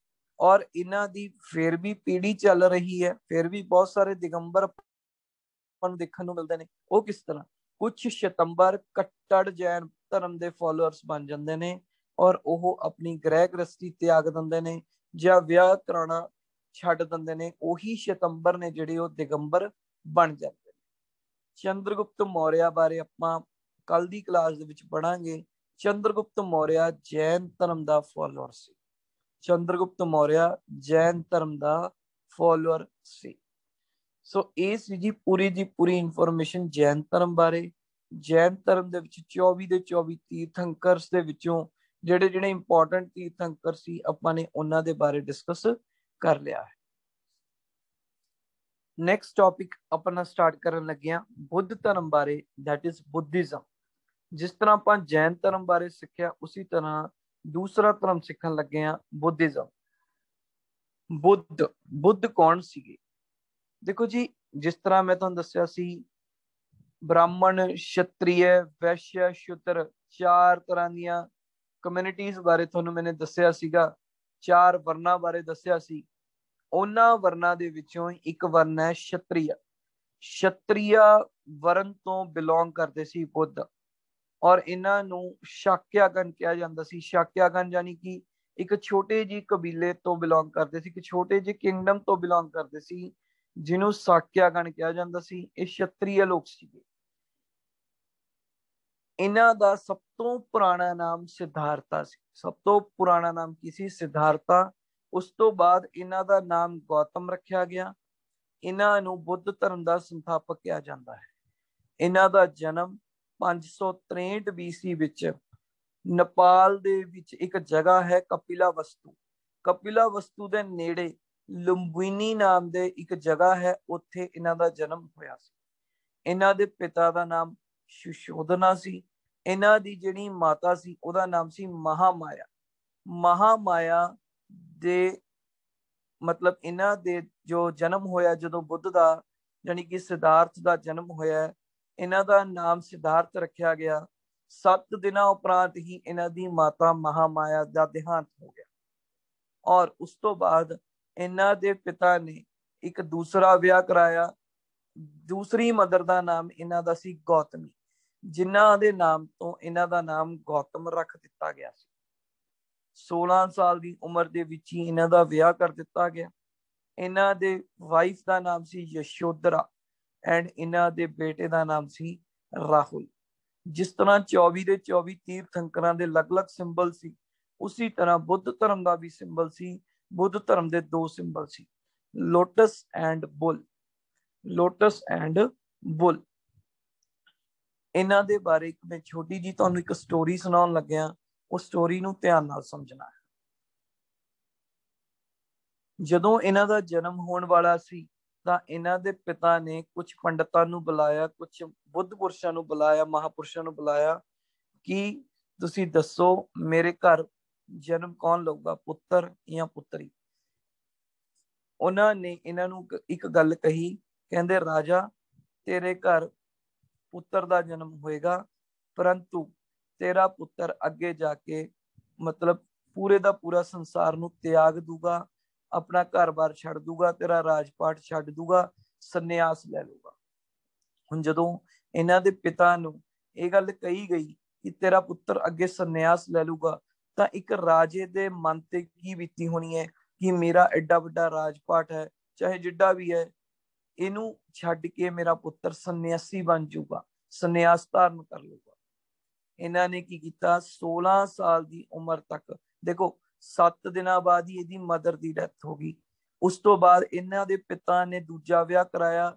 ਔਰ ਇਹਨਾਂ ਦੀ ਫਿਰ ਵੀ ਪੀੜ੍ਹੀ ਚੱਲ ਰਹੀ ਹੈ, ਫਿਰ ਵੀ ਬਹੁਤ ਸਾਰੇ ਦਿਗੰਬਰ ਆਪਾਂ ਨੂੰ ਦੇਖਣ ਨੂੰ ਮਿਲਦੇ ਨੇ। ਉਹ ਕਿਸ ਤਰ੍ਹਾਂ? ਕੁਝ ਸ਼ਤੰਬਰ ਕੱਟੜ ਜੈਨ ਧਰਮ ਦੇ ਫੋਲੋਅਰਸ ਬਣ ਜਾਂਦੇ ਨੇ ਔਰ ਉਹ ਆਪਣੀ ਗ੍ਰਹਿ ਗ੍ਰਸਤੀ ਤਿਆਗ ਦਿੰਦੇ ਨੇ ਜਾਂ ਵਿਆਹ ਕਰਾਉਣਾ ਛੱਡ ਦਿੰਦੇ ਨੇ। ਉਹੀ ਸ਼ਤੰਬਰ ਨੇ ਜਿਹੜੇ ਉਹ ਦਿਗੰਬਰ ਬਣ ਜਾਂਦੇ ਨੇ। ਚੰਦਰਗੁਪਤ ਮੌਰਿਆ ਬਾਰੇ ਆਪਾਂ ਕੱਲ ਦੀ ਕਲਾਸ ਦੇ ਵਿੱਚ ਪੜਾਂਗੇ। ਚੰਦਰਗੁਪਤ ਮੌਰਿਆ ਜੈਨ ਧਰਮ ਦਾ ਫੋਲੋਅਰ ਸੀ। ਚੰਦਰਗੁਪਤ ਮੌਰਿਆ ਜੈਨ ਧਰਮ ਦਾ ਫੋਲੋਅਰ ਸੀ। ਸੋ ਇਹ ਸੀ ਜੀ ਪੂਰੀ ਦੀ ਪੂਰੀ ਇਨਫੋਰਮੇਸ਼ਨ ਜੈਨ ਧਰਮ ਬਾਰੇ। ਜੈਨ ਧਰਮ ਦੇ ਵਿੱਚ 24 ਦੇ 24 ਤੀਰਥੰਕਰਸ ਦੇ ਵਿੱਚੋਂ ਜਿਹੜੇ ਜਿਹੜੇ ਇੰਪੋਰਟੈਂਟ ਤੀਰਥੰਕਰ ਸੀ, ਆਪਾਂ ਨੇ ਉਹਨਾਂ ਦੇ ਬਾਰੇ ਡਿਸਕਸ ਕਰ ਲਿਆ ਹੈ। ਨੈਕਸਟ ਟੌਪਿਕ ਆਪਣਾ ਸਟਾਰਟ ਕਰਨ ਲੱਗਿਆ ਬੁੱਧ ਧਰਮ ਬਾਰੇ, ਦੈਟ ਇਜ਼ ਬੁੱਧਿਜ਼ਮ। ਜਿਸ ਤਰ੍ਹਾਂ ਆਪਾਂ ਜੈਨ ਧਰਮ ਬਾਰੇ ਸਿੱਖਿਆ, ਉਸੇ ਤਰ੍ਹਾਂ ਦੂਸਰਾ ਧਰਮ ਸਿੱਖਣ ਲੱਗੇ ਆ, ਬੁੱਧਿਜ਼ਮ। ਬੁੱਧ ਕੌਣ ਸੀਗੇ? ਦੇਖੋ ਜੀ, ਜਿਸ ਤਰ੍ਹਾਂ ਮੈਂ ਤੁਹਾਨੂੰ ਦੱਸਿਆ ਸੀ, ਬ੍ਰਾਹਮਣ, ਸ਼ਤਰੀਏ, ਵੈਸ਼ਯ, ਸ਼ੂਦਰ, 4 ਤਰ੍ਹਾਂ ਦੀਆਂ ਕਮਿਊਨਿਟੀਜ਼ ਬਾਰੇ ਤੁਹਾਨੂੰ ਮੈंने ਦੱਸਿਆ ਸੀਗਾ। 4 ਵਰਨਾਂ ਬਾਰੇ ਦੱਸਿਆ ਸੀ। ਉਹਨਾਂ ਵਰਨਾਂ ਦੇ ਵਿੱਚੋਂ ਇੱਕ ਵਰਨ ਹੈ ਸ਼ਤਰੀਆ। ਸ਼ਤਰੀਆ ਵਰਨ ਤੋਂ ਬਿਲੋਂਗ ਕਰਦੇ ਸੀ ਬੁੱਧ ਔਰ ਇਹਨਾਂ ਨੂੰ ਸ਼ਾਕਿਆਗਨ ਕਿਹਾ ਜਾਂਦਾ ਸੀ। ਸ਼ਾਕਿਆਗਨ ਯਾਨੀ ਕਿ ਇੱਕ ਛੋਟੇ ਜਿਹੇ ਕਬੀਲੇ ਤੋਂ ਬਿਲੋਂਗ ਕਰਦੇ ਸੀ, ਇੱਕ ਛੋਟੇ ਜਿਹੇ ਕਿੰਗਡਮ ਤੋਂ ਬਿਲੋਂਗ ਕਰਦੇ ਸੀ, ਜਿਹਨੂੰ ਸਾਕਿਆਗਨ ਕਿਹਾ ਜਾਂਦਾ ਸੀ। ਇਹ ਸ਼ਤਰੀਆ ਲੋਕ ਸੀਗੇ। ਇਹਨਾਂ ਦਾ ਸਭ ਤੋਂ ਪੁਰਾਣਾ ਨਾਮ ਸਿਧਾਰਥਾ ਸੀ। ਸਭ ਤੋਂ ਪੁਰਾਣਾ ਨਾਮ ਕੀ ਸੀ? ਸਿਧਾਰਥਾ। ਉਸ ਤੋਂ ਬਾਅਦ ਇਹਨਾਂ ਦਾ ਨਾਮ ਗੌਤਮ ਰੱਖਿਆ ਗਿਆ। ਇਹਨਾਂ ਨੂੰ ਬੁੱਧ ਧਰਮ ਦਾ ਸੰਸਥਾਪਕ ਕਿਹਾ ਜਾਂਦਾ ਹੈ। ਇਹਨਾਂ ਦਾ ਜਨਮ 563 BC ਵਿੱਚ ਨੇਪਾਲ ਦੇ ਵਿੱਚ ਇੱਕ ਜਗ੍ਹਾ ਹੈ ਕਪਿਲਾਵਸਤੂ। ਕਪਿਲਾਵਸਤੂ ਦੇ ਨੇੜੇ ਲੁੰਬਿਨੀ ਨਾਮ ਦੇ ਇੱਕ ਜਗ੍ਹਾ ਹੈ, ਉੱਥੇ ਇਹਨਾਂ ਦਾ ਜਨਮ ਹੋਇਆ ਸੀ। ਇਹਨਾਂ ਦੇ ਪਿਤਾ ਦਾ ਨਾਮ ਸੁਸ਼ੋਧਨਾ ਸੀ। ਇਹਨਾਂ ਦੀ ਜਿਹੜੀ ਮਾਤਾ ਸੀ ਉਹਦਾ ਨਾਮ ਸੀ ਮਹਾਮਾਇਆ। ਮਹਾਮਾਇਆ ਦੇ ਮਤਲਬ ਇਹਨਾਂ ਦੇ ਜੋ ਜਨਮ ਹੋਇਆ, ਜਦੋਂ ਬੁੱਧ ਦਾ ਯਾਨੀ ਕਿ ਸਿਧਾਰਥ ਦਾ ਜਨਮ ਹੋਇਆ, ਇਹਨਾਂ ਦਾ ਨਾਮ ਸਿਧਾਰਥ ਰੱਖਿਆ ਗਿਆ। 7 ਦਿਨਾਂ ਉਪਰੰਤ ਹੀ ਇਹਨਾਂ ਦੀ ਮਾਤਾ ਮਹਾਮਾਇਆ ਦਾ ਦੇਹਾਂਤ ਹੋ ਗਿਆ ਔਰ ਉਸ ਤੋਂ ਬਾਅਦ ਇਹਨਾਂ ਦੇ ਪਿਤਾ ਨੇ ਇੱਕ ਦੂਸਰਾ ਵਿਆਹ ਕਰਾਇਆ। ਦੂਸਰੀ ਮਦਰ ਦਾ ਨਾਮ ਇਹਨਾਂ ਦਾ ਸੀ ਗੌਤਮੀ, ਜਿਨ੍ਹਾਂ ਦੇ ਨਾਮ ਤੋਂ ਇਹਨਾਂ ਦਾ ਨਾਮ ਗੌਤਮ ਰੱਖ ਦਿੱਤਾ ਗਿਆ ਸੀ। 16 ਸਾਲ ਦੀ ਉਮਰ ਦੇ ਵਿੱਚ ਹੀ ਇਹਨਾਂ ਦਾ ਵਿਆਹ ਕਰ ਦਿੱਤਾ ਗਿਆ। ਇਹਨਾਂ ਦੇ ਵਾਈਫ ਦਾ ਨਾਮ ਸੀ ਯਸ਼ੋਧਰਾ ਐਂਡ ਇਹਨਾਂ ਦੇ ਬੇਟੇ ਦਾ ਨਾਮ ਸੀ ਰਾਹੁਲ। ਜਿਸ ਤਰ੍ਹਾਂ 24 ਦੇ 24 ਤੀਰਥੰਕਰਾਂ ਦੇ ਅਲੱਗ-ਅਲੱਗ ਸਿੰਬਲ ਸੀ, ਉਸੇ ਤਰ੍ਹਾਂ ਬੁੱਧ ਧਰਮ ਦਾ ਵੀ ਸਿੰਬਲ ਸੀ। ਬੁੱਧ ਧਰਮ ਦੇ 2 ਸਿੰਬਲ ਸੀ, lotus and bull. Lotus and bull. ਇਹਨਾਂ ਦੇ ਬਾਰੇ ਮੈਂ ਛੋਟੀ ਜੀ ਤੁਹਾਨੂੰ ਇੱਕ ਸਟੋਰੀ ਸੁਣਾਉਣ ਲੱਗਿਆ। ਉਸ ਸਟੋਰੀ ਨੂੰ ਧਿਆਨ ਨਾਲ ਸਮਝਣਾ ਹੈ। ਜਦੋਂ ਇਹਨਾਂ ਦਾ ਜਨਮ ਹੋਣ ਵਾਲਾ ਸੀ ਤਾਂ ਇਹਨਾਂ ਦੇ ਪਿਤਾ ਨੇ ਕੁਝ ਪੰਡਤਾਂ ਨੂੰ ਬੁਲਾਇਆ, ਕੁਝ ਬੁੱਧ ਪੁਰਸ਼ਾਂ ਨੂੰ ਬੁਲਾਇਆ, ਮਹਾਪੁਰਸ਼ਾਂ ਨੂੰ ਬੁਲਾਇਆ ਕਿ ਤੁਸੀਂ ਦੱਸੋ ਮੇਰੇ ਘਰ जन्म कौन लऊगा, पुत्र या पुत्री। ਉਹਨਾਂ ਨੇ ਇਹਨਾਂ ਨੂੰ ਇੱਕ ਗੱਲ ਕਹੀ, ਕਹਿੰਦੇ ਰਾਜਾ ਤੇਰੇ ਘਰ ਪੁੱਤਰ ਦਾ ਜਨਮ ਹੋਏਗਾ, ਪਰੰਤੂ ਤੇਰਾ ਪੁੱਤਰ ਅੱਗੇ ਜਾ ਕੇ ਮਤਲਬ ਪੂਰੇ ਦਾ ਪੂਰਾ ਸੰਸਾਰ ਨੂੰ ਤਿਆਗ ਦੂਗਾ, ਆਪਣਾ ਘਰ-ਬਾਰ ਛੱਡ ਦੂਗਾ, ਤੇਰਾ ਰਾਜਪਾਟ ਛੱਡ ਦੂਗਾ, ਸੰਨਿਆਸ ਲੈ ਲੂਗਾ। ਹੁਣ ਜਦੋਂ ਇਹਨਾਂ ਦੇ ਪਿਤਾ ਨੂੰ ਇਹ ਗੱਲ ਕਹੀ ਗਈ ਕਿ ਤੇਰਾ ਪੁੱਤਰ ਅੱਗੇ ਸੰਨਿਆਸ ਲੈ ਲੂਗਾ, ਤਾਂ ਇੱਕ ਰਾਜੇ ਦੇ ਮਨ ਤੇ ਕੀ ਬੀਤੀ ਹੋਣੀ ਹੈ ਕਿ ਮੇਰਾ ਐਡਾ ਵੱਡਾ ਰਾਜਪਾਟ ਹੈ, ਚਾਹੇ ਜਿੱਡਾ ਵੀ ਹੈ, ਇਹਨੂੰ ਛੱਡ ਕੇ ਮੇਰਾ ਪੁੱਤਰ ਸੰਨਿਆਸੀ ਬਣ ਜਾਊਗਾ, ਸੰਨਿਆਸ ਧਾਰਨ ਕਰ ਲੂਗਾ। ਇਹਨਾਂ ਨੇ ਕੀ ਕੀਤਾ, 16 ਸਾਲ ਦੀ ਉਮਰ ਤੱਕ, ਦੇਖੋ 7 ਦਿਨਾਂ ਬਾਅਦ ਹੀ ਇਹਦੀ ਮਦਰ ਦੀ ਡੈਥ ਹੋ ਗਈ। ਉਸ ਤੋਂ ਬਾਅਦ ਇਹਨਾਂ ਦੇ ਪਿਤਾ ਨੇ ਦੂਜਾ ਵਿਆਹ ਕਰਾਇਆ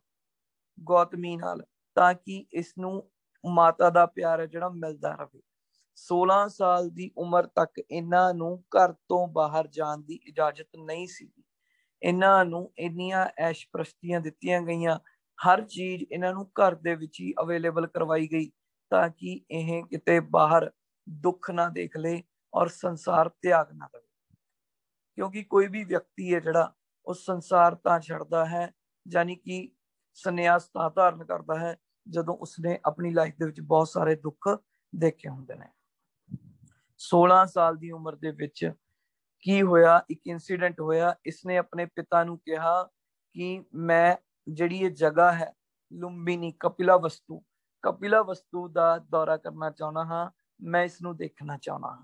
ਗੌਤਮੀ ਨਾਲ, ਤਾਂ ਕਿ ਇਸ ਨੂੰ ਮਾਤਾ ਦਾ ਪਿਆਰ ਹੈ ਜਿਹੜਾ ਮਿਲਦਾ ਰਹੇ। 16 ਸਾਲ ਦੀ ਉਮਰ ਤੱਕ ਇਹਨਾਂ ਨੂੰ ਘਰ ਤੋਂ ਬਾਹਰ ਜਾਣ ਦੀ ਇਜਾਜ਼ਤ ਨਹੀਂ ਸੀ। ਇਹਨਾਂ ਨੂੰ ਇੰਨੀਆਂ ਐਸ਼ਪ੍ਰਸਤੀਆਂ ਦਿੱਤੀਆਂ ਗਈਆਂ, ਹਰ ਚੀਜ਼ ਇਹਨਾਂ ਨੂੰ ਘਰ ਦੇ ਵਿੱਚ ਹੀ ਅਵੇਲੇਬਲ ਕਰਵਾਈ ਗਈ, ਤਾਂ ਕਿ ਇਹ ਕਿਤੇ ਬਾਹਰ ਦੁੱਖ ਨਾ ਦੇਖ ਲੇ ਔਰ ਸੰਸਾਰ ਤਿਆਗ ਨਾ ਦੇਵੇ। ਕਿਉਂਕਿ ਕੋਈ ਵੀ ਵਿਅਕਤੀ ਹੈ ਜਿਹੜਾ ਉਹ ਸੰਸਾਰ ਤਾਂ ਛੱਡਦਾ ਹੈ, ਯਾਨੀ ਕਿ ਸੰਨਿਆਸ ਤਾਂ ਧਾਰਨ ਕਰਦਾ ਹੈ, ਜਦੋਂ ਉਸਨੇ ਆਪਣੀ ਲਾਈਫ ਦੇ ਵਿੱਚ ਬਹੁਤ ਸਾਰੇ ਦੁੱਖ ਦੇਖੇ ਹੁੰਦੇ ਨੇ। 16 ਸਾਲ ਦੀ ਉਮਰ ਦੇ ਵਿੱਚ ਕੀ ਹੋਇਆ, ਇੱਕ ਇਨਸੀਡੈਂਟ ਹੋਇਆ। ਇਸਨੇ ਆਪਣੇ ਪਿਤਾ ਨੂੰ ਕਿਹਾ ਕਿ ਮੈਂ ਜਿਹੜੀ ਇਹ ਜਗ੍ਹਾ ਹੈ ਲੁੰਬਿਨੀ, ਕਪਿਲਾ ਵਸਤੂ ਦਾ ਦੌਰਾ ਕਰਨਾ ਚਾਹੁੰਦਾ ਹਾਂ, ਮੈਂ ਇਸ ਨੂੰ ਦੇਖਣਾ ਚਾਹੁੰਦਾ ਹਾਂ।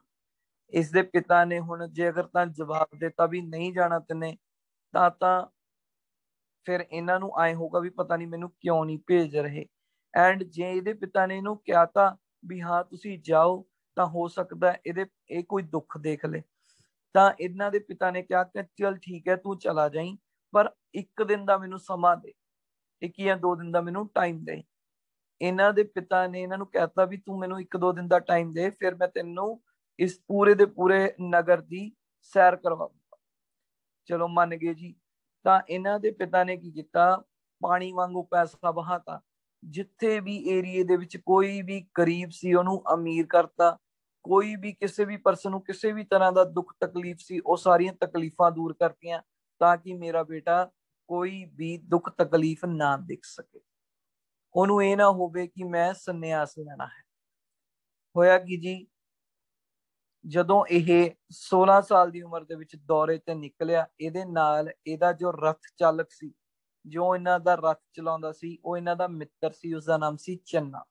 ਇਸ ਦੇ ਪਿਤਾ ਨੇ ਹੁਣ ਜੇ ਅਗਰ ਤਾਂ ਜਵਾਬ ਦਿੱਤਾ ਵੀ ਨਹੀਂ ਜਾਣਾ ਤੈਨੇ, ਤਾਂ ਫਿਰ ਇਹਨਾਂ ਨੂੰ ਆਏ ਹੋਗਾ ਵੀ ਪਤਾ ਨਹੀਂ ਮੈਨੂੰ ਕਿਉਂ ਨਹੀਂ ਭੇਜ ਰਹੇ। ਐਂਡ ਜੇ ਇਹਦੇ ਪਿਤਾ ਨੇ ਇਹਨੂੰ ਕਿਹਾ ਤਾਂ ਵੀ ਹਾਂ ਤੁਸੀਂ ਜਾਓ, ਤਾਂ ਹੋ ਸਕਦਾ ਇਹ ਕੋਈ ਦੁੱਖ ਦੇਖ ਲੇ। ਤਾਂ ਇਹਨਾਂ ਦੇ ਪਿਤਾ ਨੇ ਕਿਹਾ ਕਿ ਚਲ ਠੀਕ ਹੈ ਤੂੰ ਚਲਾ ਜਾਈਂ, ਪਰ 1 ਦਿਨ ਦਾ ਮੈਨੂੰ ਸਮਾਂ ਦੇ, 1 ਜਾਂ 2 ਦਿਨ ਦਾ ਮੈਨੂੰ ਟਾਈਮ ਦੇ। ਇਹਨਾਂ ਦੇ ਪਿਤਾ ਨੇ ਇਹਨਾਂ ਨੂੰ ਕਹਿਤਾ ਵੀ ਤੂੰ ਮੈਨੂੰ 1-2 ਦਿਨ ਦਾ ਟਾਈਮ ਦੇ, ਫਿਰ ਮੈਂ ਤੈਨੂੰ ਇਸ ਪੂਰੇ ਦੇ ਪੂਰੇ ਨਗਰ ਦੀ ਸੈਰ ਕਰਵਾਉਂਗਾ। ਚਲੋ ਮੰਨ ਗਏ ਜੀ। ਤਾਂ ਇਹਨਾਂ ਦੇ ਪਿਤਾ ਨੇ ਕੀ ਕੀਤਾ, ਪਾਣੀ ਵਾਂਗੂ ਪੈਸਾ ਬਹਾਤਾ। ਜਿੱਥੇ ਵੀ ਏਰੀਏ ਦੇ ਵਿੱਚ ਕੋਈ ਵੀ ਗਰੀਬ ਸੀ ਉਹਨੂੰ ਅਮੀਰ ਕਰਤਾ, ਕੋਈ ਵੀ ਕਿਸੇ ਵੀ ਪਰਸਨ ਨੂੰ ਕਿਸੇ ਵੀ ਤਰ੍ਹਾਂ ਦਾ ਦੁੱਖ ਤਕਲੀਫ ਸੀ ਉਹ ਸਾਰੀਆਂ ਤਕਲੀਫਾਂ ਦੂਰ ਕਰਤੀਆਂ, ਤਾਂ ਕਿ ਮੇਰਾ ਬੇਟਾ ਕੋਈ ਵੀ ਦੁੱਖ ਤਕਲੀਫ ਨਾ ਦੇਖ ਸਕੇ, ਉਹਨੂੰ ਇਹ ਨਾ ਹੋਵੇ ਕਿ ਮੈਂ ਸੰਨਿਆਸ ਲੈਣਾ ਹੈ। ਹੋਇਆ ਕਿ ਜੀ, ਜਦੋਂ ਇਹ 16 ਸਾਲ ਦੀ ਉਮਰ ਦੇ ਵਿੱਚ ਦੌਰੇ ਤੇ ਨਿਕਲਿਆ, ਇਹਦੇ ਨਾਲ ਇਹਦਾ ਜੋ ਰੱਥ ਚਾਲਕ ਸੀ, ਜੋ ਇਹਨਾਂ ਦਾ ਰੱਥ ਚਲਾਉਂਦਾ ਸੀ, ਉਹ ਇਹਨਾਂ ਦਾ ਮਿੱਤਰ ਸੀ, ਉਸਦਾ ਨਾਮ ਸੀ ਚੰਨਾ।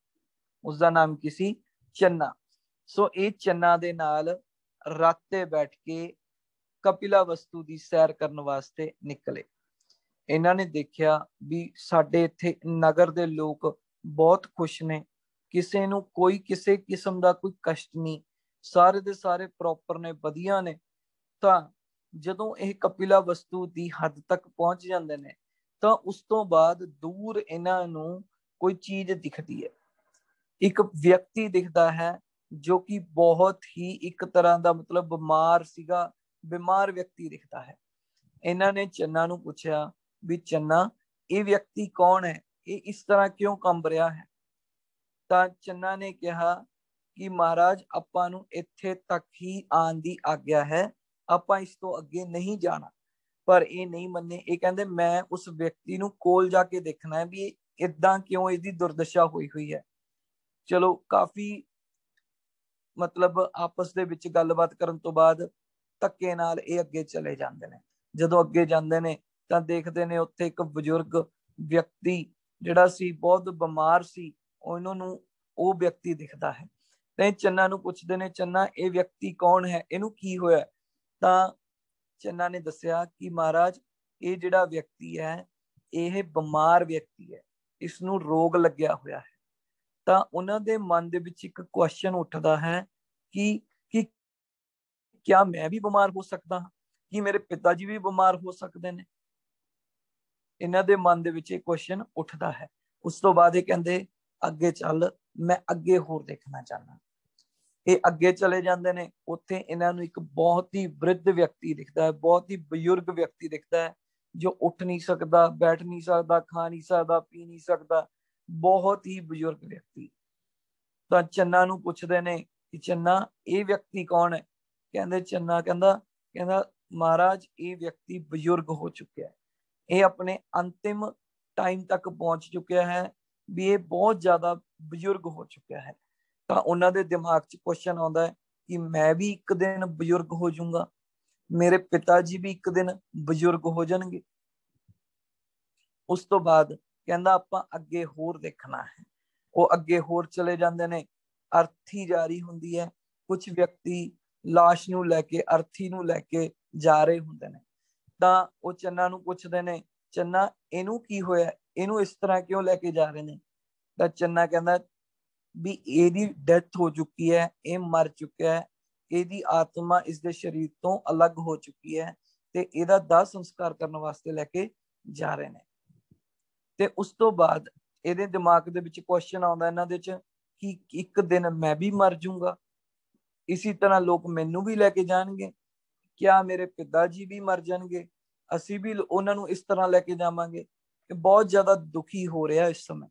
ਉਸਦਾ ਨਾਮ ਕੀ ਸੀ, ਚੰਨਾ। ਸੋ ਇਹ ਚੰਨਾ ਦੇ ਨਾਲ ਰੱਥ ਤੇ ਬੈਠ ਕੇ ਕਪਿਲਾ ਵਸਤੂ ਦੀ ਸੈਰ ਕਰਨ ਵਾਸਤੇ ਨਿਕਲੇ। ਇਹਨਾਂ ਨੇ ਦੇਖਿਆ ਵੀ ਸਾਡੇ ਇੱਥੇ ਨਗਰ ਦੇ ਲੋਕ ਬਹੁਤ ਖੁਸ਼ ਨੇ, ਕਿਸੇ ਨੂੰ ਕੋਈ ਕਿਸੇ ਕਿਸਮ ਦਾ ਕੋਈ ਕਸ਼ਟ ਨਹੀਂ, ਸਾਰੇ ਦੇ ਸਾਰੇ ਪ੍ਰੋਪਰ ਨੇ, ਵਧੀਆ ਨੇ। ਤਾਂ ਜਦੋਂ ਇਹ ਕਪਿਲਾ ਵਸਤੂ ਦੀ ਹੱਦ ਤੱਕ ਪਹੁੰਚ ਜਾਂਦੇ ਨੇ, ਤਾਂ ਉਸ ਤੋਂ ਬਾਅਦ ਦੂਰ ਇਹਨਾਂ ਨੂੰ ਕੋਈ ਚੀਜ਼ ਦਿਖਦੀ ਹੈ। ਇੱਕ ਵਿਅਕਤੀ ਦਿਖਦਾ ਹੈ ਜੋ ਕਿ ਬਹੁਤ ਹੀ ਇੱਕ ਤਰ੍ਹਾਂ ਦਾ ਮਤਲਬ ਬਿਮਾਰ ਸੀਗਾ, ਬਿਮਾਰ ਵਿਅਕਤੀ ਦਿਖਦਾ ਹੈ। ਇਹਨਾਂ ਨੇ ਚੰਨਾ ਨੂੰ ਪੁੱਛਿਆ ਵੀ ਚੰਨਾ, ਇਹ ਵਿਅਕਤੀ ਕੌਣ ਹੈ, ਇਹ ਇਸ ਤਰ੍ਹਾਂ ਕਿਉਂ ਕੰਬ ਰਿਹਾ ਹੈ। ਤਾਂ ਚੰਨਾ ਨੇ ਕਿਹਾ ਕਿ ਮਹਾਰਾਜ ਆਪਾਂ ਨੂੰ ਇੱਥੇ ਤੱਕ ਹੀ ਆਉਣ ਦੀ ਆਗਿਆ ਹੈ, ਆਪਾਂ ਇਸ ਤੋਂ ਅੱਗੇ ਨਹੀਂ ਜਾਣਾ। ਪਰ ਇਹ ਨਹੀਂ ਮੰਨੇ, ਇਹ ਕਹਿੰਦੇ ਮੈਂ ਉਸ ਵਿਅਕਤੀ ਨੂੰ ਕੋਲ ਜਾ ਕੇ ਦੇਖਣਾ ਹੈ ਵੀ ਇਦਾਂ ਕਿਉਂ ਇਹਦੀ ਦੁਰਦਸ਼ਾ ਹੋਈ ਹੋਈ ਹੈ। ਚਲੋ ਕਾਫੀ ਮਤਲਬ ਆਪਸ ਦੇ ਵਿੱਚ ਗੱਲਬਾਤ ਕਰਨ ਤੋਂ ਬਾਅਦ ਧੱਕੇ ਨਾਲ ਇਹ ਅੱਗੇ ਚਲੇ ਜਾਂਦੇ ਨੇ। ਜਦੋਂ ਅੱਗੇ ਜਾਂਦੇ ਨੇ ਤਾਂ ਦੇਖਦੇ ਨੇ ਉੱਥੇ ਇੱਕ ਬਜ਼ੁਰਗ ਵਿਅਕਤੀ ਜਿਹੜਾ ਸੀ, ਬਹੁਤ ਬਿਮਾਰ ਸੀ, ਉਹ ਵਿਅਕਤੀ ਦਿਖਦਾ ਹੈ। ਤੇ ਚੰਨਾ ਨੂੰ ਪੁੱਛਦੇ ਨੇ, ਚੰਨਾ ਇਹ ਵਿਅਕਤੀ ਕੌਣ ਹੈ, ਇਹਨੂੰ ਕੀ ਹੋਇਆ। ਤਾਂ ਚੰਨਾ ਨੇ ਦੱਸਿਆ ਕਿ ਮਹਾਰਾਜ ਇਹ ਜਿਹੜਾ ਵਿਅਕਤੀ ਹੈ ਇਹ ਬਿਮਾਰ ਵਿਅਕਤੀ ਹੈ, ਇਸ ਨੂੰ ਰੋਗ ਲੱਗਿਆ ਹੋਇਆ ਹੈ। ਤਾਂ ਉਹਨਾਂ ਦੇ ਮਨ ਦੇ ਵਿੱਚ ਇੱਕ ਕੁਐਸਚਨ ਉੱਠਦਾ ਹੈ ਕਿ ਕਿਆ ਮੈਂ ਵੀ ਬਿਮਾਰ ਹੋ ਸਕਦਾ ਹਾਂ, ਕੀ ਮੇਰੇ ਪਿਤਾ ਜੀ ਵੀ ਬਿਮਾਰ ਹੋ ਸਕਦੇ ਨੇ। ਇਹਨਾਂ ਦੇ ਮਨ ਦੇ ਵਿੱਚ ਇਹ ਕੁਐਸਚਨ ਉੱਠਦਾ ਹੈ। ਉਸ ਤੋਂ ਬਾਅਦ ਇਹ ਕਹਿੰਦੇ ਅੱਗੇ ਚੱਲ, ਮੈਂ ਅੱਗੇ ਹੋਰ ਦੇਖਣਾ ਚਾਹੁੰਦਾ। ਇਹ ਅੱਗੇ ਚਲੇ ਜਾਂਦੇ ਨੇ। ਉੱਥੇ ਇਹਨਾਂ ਨੂੰ ਇੱਕ ਬਹੁਤ ਹੀ ਵ੍ਰਿੱਧ ਵਿਅਕਤੀ ਦਿਖਦਾ ਹੈ, ਬਹੁਤ ਹੀ ਬਜ਼ੁਰਗ ਵਿਅਕਤੀ ਦਿਖਦਾ ਹੈ, ਜੋ ਉੱਠ ਨਹੀਂ ਸਕਦਾ, ਬੈਠ ਨਹੀਂ ਸਕਦਾ, ਖਾ ਨਹੀਂ ਸਕਦਾ, ਪੀ ਨਹੀਂ ਸਕਦਾ, ਬਹੁਤ ਹੀ ਬਜ਼ੁਰਗ ਵਿਅਕਤੀ। ਤਾਂ ਚੰਨਾ ਨੂੰ ਪੁੱਛਦੇ ਨੇ ਕਿ ਚੰਨਾ ਇਹ ਵਿਅਕਤੀ ਕੌਣ ਹੈ। ਕਹਿੰਦੇ ਚੰਨਾ ਕਹਿੰਦਾ ਮਹਾਰਾਜ ਇਹ ਵਿਅਕਤੀ ਬਜ਼ੁਰਗ ਹੋ ਚੁੱਕਿਆ ਹੈ, ਇਹ ਆਪਣੇ ਅੰਤਿਮ ਟਾਈਮ ਤੱਕ ਪਹੁੰਚ ਚੁੱਕਿਆ ਹੈ, ਵੀ ਇਹ ਬਹੁਤ ਜ਼ਿਆਦਾ ਬਜ਼ੁਰਗ ਹੋ ਚੁੱਕਿਆ ਹੈ। ਤਾਂ ਉਹਨਾਂ ਦੇ ਦਿਮਾਗ 'ਚ ਕੁਐਸਚਨ ਆਉਂਦਾ ਹੈ ਕਿ ਮੈਂ ਵੀ ਇੱਕ ਦਿਨ ਬਜ਼ੁਰਗ ਹੋ ਜਾਊਂਗਾ, ਮੇਰੇ ਪਿਤਾ ਜੀ ਵੀ ਇੱਕ ਦਿਨ ਬਜ਼ੁਰਗ ਹੋ ਜਾਣਗੇ। ਉਸ ਤੋਂ ਬਾਅਦ ਕਹਿੰਦਾ ਆਪਾਂ ਅੱਗੇ ਹੋਰ ਦੇਖਣਾ ਹੈ। ਉਹ ਅੱਗੇ ਹੋਰ ਚਲੇ ਜਾਂਦੇ ਨੇ, ਅਰਥੀ ਜਾਰੀ ਹੁੰਦੀ ਹੈ, ਕੁਝ ਵਿਅਕਤੀ ਲਾਸ਼ ਨੂੰ ਲੈ ਕੇ, ਅਰਥੀ ਨੂੰ ਲੈ ਕੇ ਜਾ ਰਹੇ ਹੁੰਦੇ ਨੇ। ਤਾਂ ਉਹ ਚੰਨਾ ਨੂੰ ਪੁੱਛਦੇ ਨੇ, ਚੰਨਾ ਇਹਨੂੰ ਕੀ ਹੋਇਆ, ਇਹਨੂੰ ਇਸ ਤਰ੍ਹਾਂ ਕਿਉਂ ਲੈ ਕੇ ਜਾ ਰਹੇ ਨੇ? ਤਾਂ ਚੰਨਾ ਕਹਿੰਦਾ ਵੀ ਇਹਦੀ ਡੈਥ ਹੋ ਚੁੱਕੀ ਹੈ, ਇਹ ਮਰ ਚੁੱਕਿਆ ਹੈ, ਇਹਦੀ ਆਤਮਾ ਇਸਦੇ ਸਰੀਰ ਤੋਂ ਅਲੱਗ ਹੋ ਚੁੱਕੀ ਹੈ ਤੇ ਇਹਦਾ ਦਾਹ ਸੰਸਕਾਰ ਕਰਨ ਵਾਸਤੇ ਲੈ ਕੇ ਜਾ ਰਹੇ ਨੇ। ਤੇ ਉਸ ਤੋਂ ਬਾਅਦ ਇਹਦੇ ਦਿਮਾਗ ਦੇ ਵਿੱਚ ਕੁਐਸਚਨ ਆਉਂਦਾ ਇਹਨਾਂ ਦੇ ਚ ਕਿ ਇੱਕ ਦਿਨ ਮੈਂ ਵੀ ਮਰ ਜਾਊਂਗਾ, ਇਸੇ ਤਰ੍ਹਾਂ ਲੋਕ ਮੈਨੂੰ ਵੀ ਲੈ ਕੇ ਜਾਣਗੇ, ਕਿਆ ਮੇਰੇ ਪਿਤਾ ਜੀ ਵੀ ਮਰ ਜਾਣਗੇ, ਅਸੀਂ ਵੀ ਉਹਨਾਂ ਨੂੰ ਇਸ ਤਰ੍ਹਾਂ ਲੈ ਕੇ ਜਾਵਾਂਗੇ। ਬਹੁਤ ਜ਼ਿਆਦਾ ਦੁਖੀ ਹੋ ਰਿਹਾ ਇਸ ਸਮੇਂ।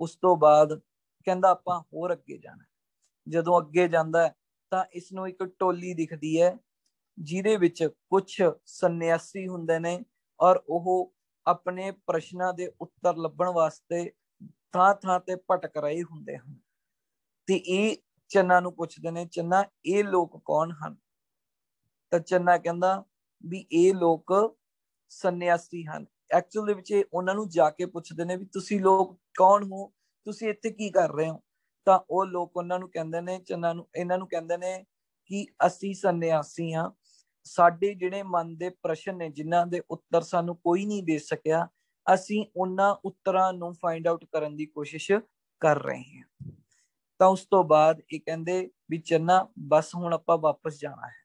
ਉਸ ਤੋਂ ਬਾਅਦ ਕਹਿੰਦਾ ਆਪਾਂ ਹੋਰ ਅੱਗੇ ਜਾਣਾ। ਜਦੋਂ ਅੱਗੇ ਜਾਂਦਾ ਤਾਂ ਇਸ ਨੂੰ ਇੱਕ ਟੋਲੀ ਦਿਖਦੀ ਹੈ ਜਿਹਦੇ ਵਿੱਚ ਕੁਝ ਸੰਨਿਆਸੀ ਹੁੰਦੇ ਨੇ ਔਰ ਉਹ ਆਪਣੇ ਪ੍ਰਸ਼ਨਾਂ ਦੇ ਉੱਤਰ ਲੱਭਣ ਵਾਸਤੇ ਥਾਂ ਥਾਂ ਤੇ ਭਟਕ ਰਹੇ ਹੁੰਦੇ ਹਨ। ਤੇ ਇਹ ਚੰਨਾ ਨੂੰ ਪੁੱਛਦੇ ਨੇ, ਚੰਨਾ ਇਹ ਲੋਕ ਕੌਣ ਹਨ? ਤਾਂ ਚੰਨਾ ਕਹਿੰਦਾ ਵੀ ਇਹ ਲੋਕ ਸੰਨਿਆਸੀ ਹਨ। ਐਕਚੁਅਲ ਦੇ ਵਿੱਚ ਉਹਨਾਂ ਨੂੰ ਜਾ ਕੇ ਪੁੱਛਦੇ ਨੇ ਵੀ ਤੁਸੀਂ ਲੋਕ ਕੌਣ ਹੋ, ਤੁਸੀਂ ਇੱਥੇ ਕੀ ਕਰ ਰਹੇ ਹੋ? ਤਾਂ ਉਹ ਲੋਕ ਉਹਨਾਂ ਨੂੰ ਕਹਿੰਦੇ ਨੇ, ਚੰਨਾ ਨੂੰ, ਇਹਨਾਂ ਨੂੰ ਕਹਿੰਦੇ ਨੇ ਕਿ ਅਸੀਂ ਸੰਨਿਆਸੀ ਹਾਂ, ਸਾਡੇ ਜਿਹੜੇ ਮਨ ਦੇ ਪ੍ਰਸ਼ਨ ਨੇ ਜਿਨ੍ਹਾਂ ਦੇ ਉੱਤਰ ਸਾਨੂੰ ਕੋਈ ਨਹੀਂ ਦੇ ਸਕਿਆ, ਅਸੀਂ ਉਹਨਾਂ ਉੱਤਰਾਂ ਨੂੰ ਫਾਈਂਡ ਆਊਟ ਕਰਨ ਦੀ ਕੋਸ਼ਿਸ਼ ਕਰ ਰਹੇ ਹਾਂ। ਤਾਂ ਉਸ ਤੋਂ ਬਾਅਦ ਇਹ ਕਹਿੰਦੇ ਵੀ ਚੰਨਾ ਬਸ ਹੁਣ ਆਪਾਂ ਵਾਪਸ ਜਾਣਾ ਹੈ।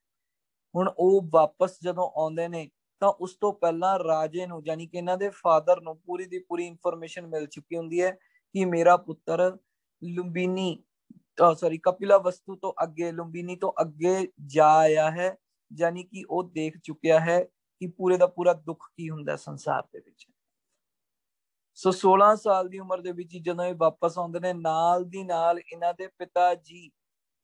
ਹੁਣ ਉਹ ਵਾਪਸ ਜਦੋਂ ਆਉਂਦੇ ਨੇ ਤਾਂ ਉਸ ਤੋਂ ਪਹਿਲਾਂ ਰਾਜੇ ਨੂੰ, ਯਾਨੀ ਕਿ ਇਹਨਾਂ ਦੇ ਫਾਦਰ ਨੂੰ ਪੂਰੀ ਦੀ ਪੂਰੀ ਇਨਫੋਰਮੇਸ਼ਨ ਮਿਲ ਚੁੱਕੀ ਹੁੰਦੀ ਹੈ ਕਿ ਮੇਰਾ ਪੁੱਤਰ ਲੁੰਬੀਨੀ ਕਪਿਲਾ ਵਸਤੂ ਤੋਂ ਅੱਗੇ, ਲੁੰਬੀਨੀ ਤੋਂ ਅੱਗੇ ਜਾ ਆਇਆ ਹੈ, ਯਾਨੀ ਕਿ ਉਹ ਦੇਖ ਚੁੱਕਿਆ ਹੈ ਕਿ ਪੂਰੇ ਦਾ ਪੂਰਾ ਦੁੱਖ ਕੀ ਹੁੰਦਾ ਸੰਸਾਰ ਦੇ ਵਿੱਚ। ਸੋ 16 ਸਾਲ ਦੀ ਉਮਰ ਦੇ ਵਿੱਚ ਜਦੋਂ ਇਹ ਵਾਪਸ ਆਉਂਦੇ ਨੇ, ਨਾਲ ਦੀ ਨਾਲ ਇਹਨਾਂ ਦੇ ਪਿਤਾ ਜੀ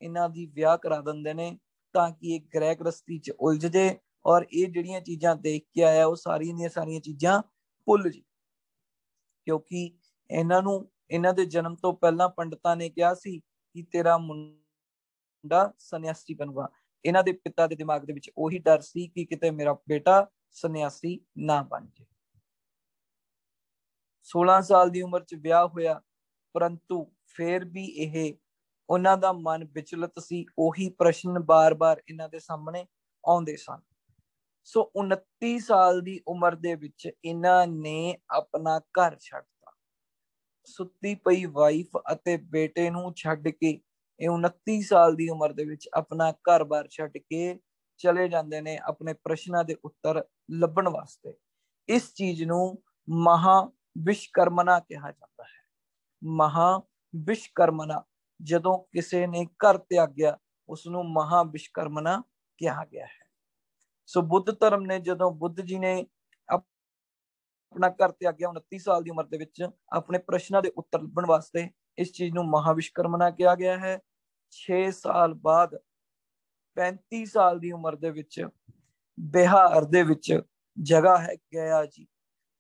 ਇਹਨਾਂ ਦੀ ਵਿਆਹ ਕਰਾ ਦਿੰਦੇ ਨੇ ਤਾਂ ਕਿ ਇਹ ਗ੍ਰਹਿ ਗ੍ਰਸਤੀ ਚ ਉਲਝ ਜੇ ਔਰ ਇਹ ਜਿਹੜੀਆਂ ਚੀਜ਼ਾਂ ਦੇਖ ਕੇ ਆਇਆ ਉਹ ਸਾਰੀਆਂ ਦੀਆਂ ਸਾਰੀਆਂ ਚੀਜ਼ਾਂ ਭੁੱਲ ਜੇ। ਕਿਉਂਕਿ ਇਹਨਾਂ ਦੇ ਜਨਮ ਤੋਂ ਪਹਿਲਾਂ ਪੰਡਤਾਂ ਨੇ ਕਿਹਾ ਸੀ ਕਿ ਤੇਰਾ ਮੁੰਡਾ ਸੰਨਿਆਸੀ ਬਣੂਗਾ। ਇਹਨਾਂ ਦੇ ਪਿਤਾ ਦੇ ਦਿਮਾਗ ਦੇ ਵਿੱਚ ਉਹੀ ਡਰ ਸੀ ਕਿ ਕਿਤੇ ਮੇਰਾ ਬੇਟਾ ਸੰਨਿਆਸੀ ਨਾ ਬਣ ਜਾਏ। 16 ਸਾਲ ਦੀ ਉਮਰ ਚ ਵਿਆਹ ਹੋਇਆ, ਪਰੰਤੂ ਫਿਰ ਵੀ ਇਹ ਉਹਨਾਂ ਦਾ ਮਨ ਵਿਚਲਿਤ ਸੀ, ਉਹੀ ਪ੍ਰਸ਼ਨ ਬਾਰ-ਬਾਰ ਇਹਨਾਂ ਦੇ ਸਾਹਮਣੇ ਆਉਂਦੇ ਸਨ। ਸੋ 29 ਸਾਲ ਦੀ ਉਮਰ ਦੇ ਵਿੱਚ ਇਹਨਾਂ ਨੇ ਆਪਣਾ ਘਰ ਛੱਡਤਾ। ਸੁੱਤੀ ਪਈ ਵਾਈਫ ਅਤੇ ਬੇਟੇ ਨੂੰ ਛੱਡ ਕੇ ਇਹ 29 ਸਾਲ ਦੀ ਉਮਰ ਦੇ ਵਿੱਚ ਆਪਣਾ ਘਰ-ਬਾਰ ਛੱਡ ਕੇ ਚਲੇ ਜਾਂਦੇ ਨੇ ਆਪਣੇ ਪ੍ਰਸ਼ਨਾਂ ਦੇ ਉੱਤਰ ਲੱਭਣ ਵਾਸਤੇ। ਇਸ ਚੀਜ਼ ਨੂੰ ਮਹਾ ਵਿਸ਼ਕਰਮਨਾ ਕਿਹਾ ਜਾਂਦਾ ਹੈ। ਮਹਾ ਵਿਸ਼ਕਰਮਨਾ, ਜਦੋਂ ਕਿਸੇ ਨੇ ਘਰ ਤਿਆਗਿਆ ਉਸ ਨੂੰ ਮਹਾ ਵਿਸ਼ਕਰਮਨਾ ਕਿਹਾ ਗਿਆ ਹੈ। ਸੋ ਬੁੱਧ ਧਰਮ ਨੇ, ਜਦੋਂ ਬੁੱਧ ਜੀ ਨੇ ਆਪਣਾ ਘਰ ਤਿਆਗਿਆ 29 ਸਾਲ ਦੀ ਉਮਰ ਦੇ ਵਿੱਚ ਆਪਣੇ ਪ੍ਰਸ਼ਨਾਂ ਦੇ ਉੱਤਰ ਲੱਭਣ ਵਾਸਤੇ, ਇਸ ਚੀਜ਼ ਨੂੰ ਮਹਾ ਵਿਸ਼ਕਰਮਨਾ ਕਿਹਾ ਗਿਆ ਹੈ। 6 ਸਾਲ ਬਾਅਦ 35 ਸਾਲ ਦੀ ਉਮਰ ਦੇ ਵਿੱਚ ਬਿਹਾਰ ਦੇ ਵਿੱਚ ਜਗ੍ਹਾ ਹੈ ਗਿਆ ਜੀ,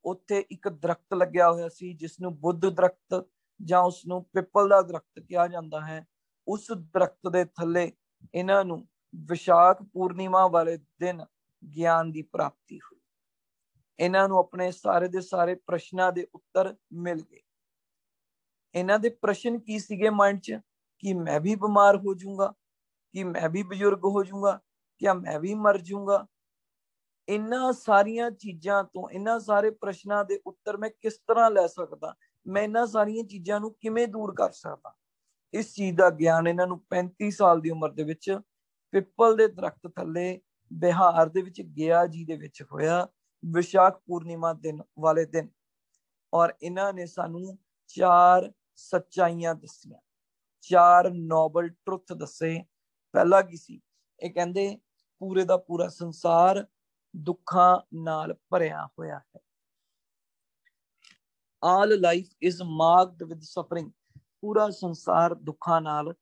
ਉੱਥੇ ਇੱਕ ਦਰਖਤ ਲੱਗਿਆ ਹੋਇਆ ਸੀ ਜਿਸ ਨੂੰ ਬੁੱਧ ਦਰਖਤ ਜਾਂ ਉਸ ਨੂੰ ਪਿੱਪਲ ਦਾ ਦਰਖਤ ਕਿਹਾ ਜਾਂਦਾ ਹੈ। ਉਸ ਦਰਖਤ ਦੇ ਥੱਲੇ ਇਹਨਾਂ ਨੂੰ ਵਿਸ਼ਾਖ ਪੂਰਨਿਮਾ ਵਾਲੇ ਦਿਨ ਗਿਆਨ ਦੀ ਪ੍ਰਾਪਤੀ ਹੋਈ। ਇਹਨਾਂ ਨੂੰ ਆਪਣੇ ਸਾਰੇ ਦੇ ਸਾਰੇ ਪ੍ਰਸ਼ਨਾਂ ਦੇ ਉੱਤਰ ਮਿਲ ਗਏ। ਇਹਨਾਂ ਦੇ ਪ੍ਰਸ਼ਨ ਕੀ ਸੀਗੇ ਮਾਈਂਡ 'ਚ? ਕਿ ਮੈਂ ਵੀ ਬਿਮਾਰ ਹੋ ਜਾਊਂਗਾ, ਕਿ ਮੈਂ ਵੀ ਬਜ਼ੁਰਗ ਹੋ ਜਾਊਂਗਾ, ਕਿਆ ਮੈਂ ਵੀ ਮਰ ਜਾਊਂਗਾ? ਇਹਨਾਂ ਸਾਰੀਆਂ ਚੀਜ਼ਾਂ ਤੋਂ, ਇਹਨਾਂ ਸਾਰੇ ਪ੍ਰਸ਼ਨਾਂ ਦੇ ਉੱਤਰ ਮੈਂ ਕਿਸ ਤਰ੍ਹਾਂ ਲੈ ਸਕਦਾ? ਮੈਂ ਇਹਨਾਂ ਸਾਰੀਆਂ ਚੀਜ਼ਾਂ ਨੂੰ ਕਿਵੇਂ ਦੂਰ ਕਰ ਸਕਦਾ? ਇਸ ਚੀਜ਼ ਦਾ ਗਿਆਨ ਇਹਨਾਂ ਨੂੰ 35 ਸਾਲ ਦੀ ਉਮਰ ਦੇ ਵਿੱਚ ਪਿੱਪਲ ਦੇ ਦਰਖਤ ਥੱਲੇ ਬਿਹਾਰ ਦੇ ਵਿੱਚ ਗਿਆ ਜੀ ਦੇ ਵਿੱਚ ਹੋਇਆ, ਵਿਸ਼ਾਖ ਪੂਰਨਿਮਾ ਦਿਨ ਵਾਲੇ ਦਿਨ। ਔਰ ਇਹਨਾਂ ਨੇ ਸਾਨੂੰ 4 ਸੱਚਾਈਆਂ ਦੱਸੀਆਂ, 4 ਨੋਬਲ ਟਰੁੱਥ ਦੱਸੇ। ਪਹਿਲਾ ਕੀ ਸੀ? ਇਹ ਕਹਿੰਦੇ ਪੂਰੇ ਦਾ ਪੂਰਾ ਸੰਸਾਰ ਦੁੱਖਾਂ ਨਾਲ ਭਰਿਆ ਹੋਇਆ ਹੈ। All life is marked with suffering. ਪੂਰਾ ਸੰਸਾਰ ਦੁੱਖਾਂ ਨਾਲ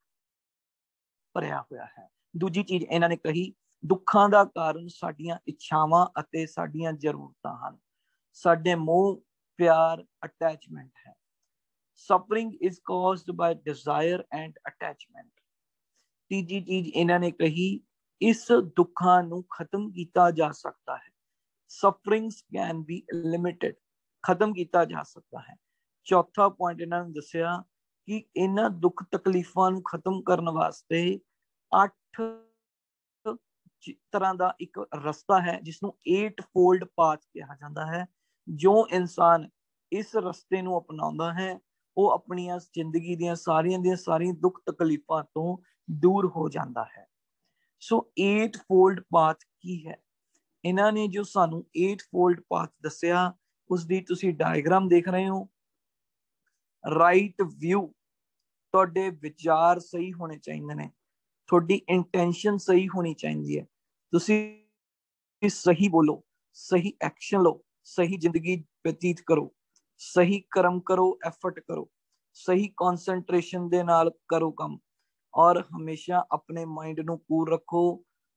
ਭਰਿਆ ਹੋਇਆ ਹੈ। दूजी चीज इन्हां ने कही, दुखां दा कारण साडियां इच्छावां अते साडियां जरूरतां हन, साडे मोह प्यार अटैचमेंट है। Suffering is caused by desire and attachment. तीजी चीज इन्हां ने कही, इस दुखां नूं खत्म कीता जा सकता है। सफरिंग्स कैन बी लिमिटेड, खत्म किया जा सकता है। चौथा पॉइंट इन्होंने दसिया कि इन्हां दुख तकलीफां नूं खत्म करने वास्ते 8 तरह का एक रस्ता है जिसनों 8 फोल्ड पाथ कहा जाता है। जो इंसान इस रस्ते नूं अपनाउंदा है वो अपनी जिंदगी दी सारी दुख तकलीफां तो दूर हो जाता है। सो 8 फोल्ड पाथ की है? इन्हां ने जो सानू 8 फोल्ड पाथ दसिया उसकी तुसी डायग्राम देख रहे हो। राइट व्यू, तुहाडे विचार सही होने चाहिए ने, तुहाडी इंटेंशन सही होनी चाहिए है, तुसी सही बोलो, सही एक्शन लो, सही जिंदगी व्यतीत करो, सही कर्म करो, एफर्ट करो, सही कॉन्सेंट्रेशन दे नाल करो कम, और हमेशा अपने माइंड नू कूल रखो,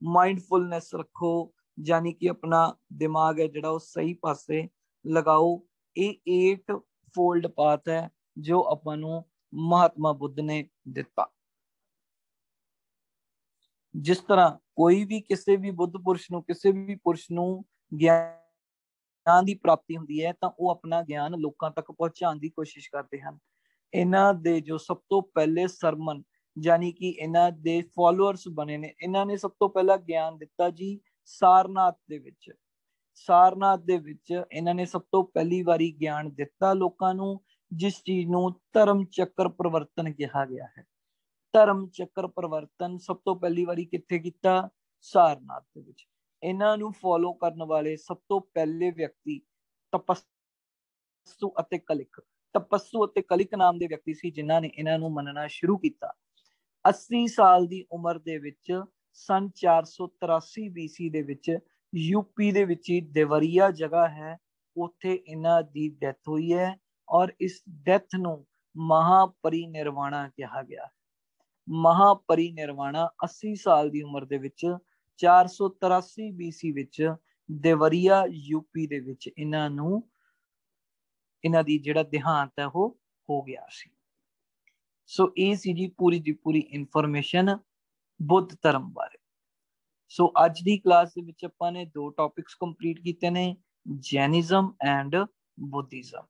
माइंडफुलनेस रखो, यानी कि अपना दिमाग है जिहड़ा सही पासे लगाओ। ये 8 फोल्ड पाथ है जो आपां नू महात्मा बुद्ध ने दिता। जिस तरह कोई भी किसी भी बुद्ध पुरुष नू, किसी भी पुरुष नू ज्ञान की प्राप्ति होंदी है तो वो अपना ज्ञान लोगों तक पहुंचाने की कोशिश करते हैं। इन्हां दे जो सब तो पहले सरमन यानी कि इन्हां दे फॉलोअर्स बने ने, इन्हां ने सब तो पहला ज्ञान दिता जी सारनाथ दे विच। सारनाथ दे विच इन्हां ने सब तो पहली बारी ज्ञान दिता लोकां नू, जिस चीज नू धर्म चक्र परिवर्तन कहा गया है। धर्म चक्र परिवर्तन सब तो पहली बारी किथे कीता? सारनाथ दे विच। इन्हां नू फॉलो करने वाले सब तो पहले व्यक्ति तपस्सु अते कलिक, तपस्सु अते कलिक नाम दे व्यक्ति सी जिन्हां ने इन्हां नू मनना शुरू किया। 80 साल दी उम्र दे विच सन 483 BC दे विच यूपी दे विच देवरिया जगह है, उत्थे इन्हां दी डेथ हुई है और इस डेथ नू महापरिनिर्वाणा कहा गया है। महापरिनिर्वाणा 80 साल की उम्र दे विच 483 BC विच देवरिया यूपी दे विच इन्हां नू इन्हां दी जिहड़ा देहांत है वो हो गया सी। सो ये सी जी पूरी इंफॉर्मेशन बुद्ध धर्म बारे। सो अज की क्लास दे विच आपां ने 2 टॉपिक्स कंप्लीट कीते ने, जैनिज्म एंड बुद्धिज्म।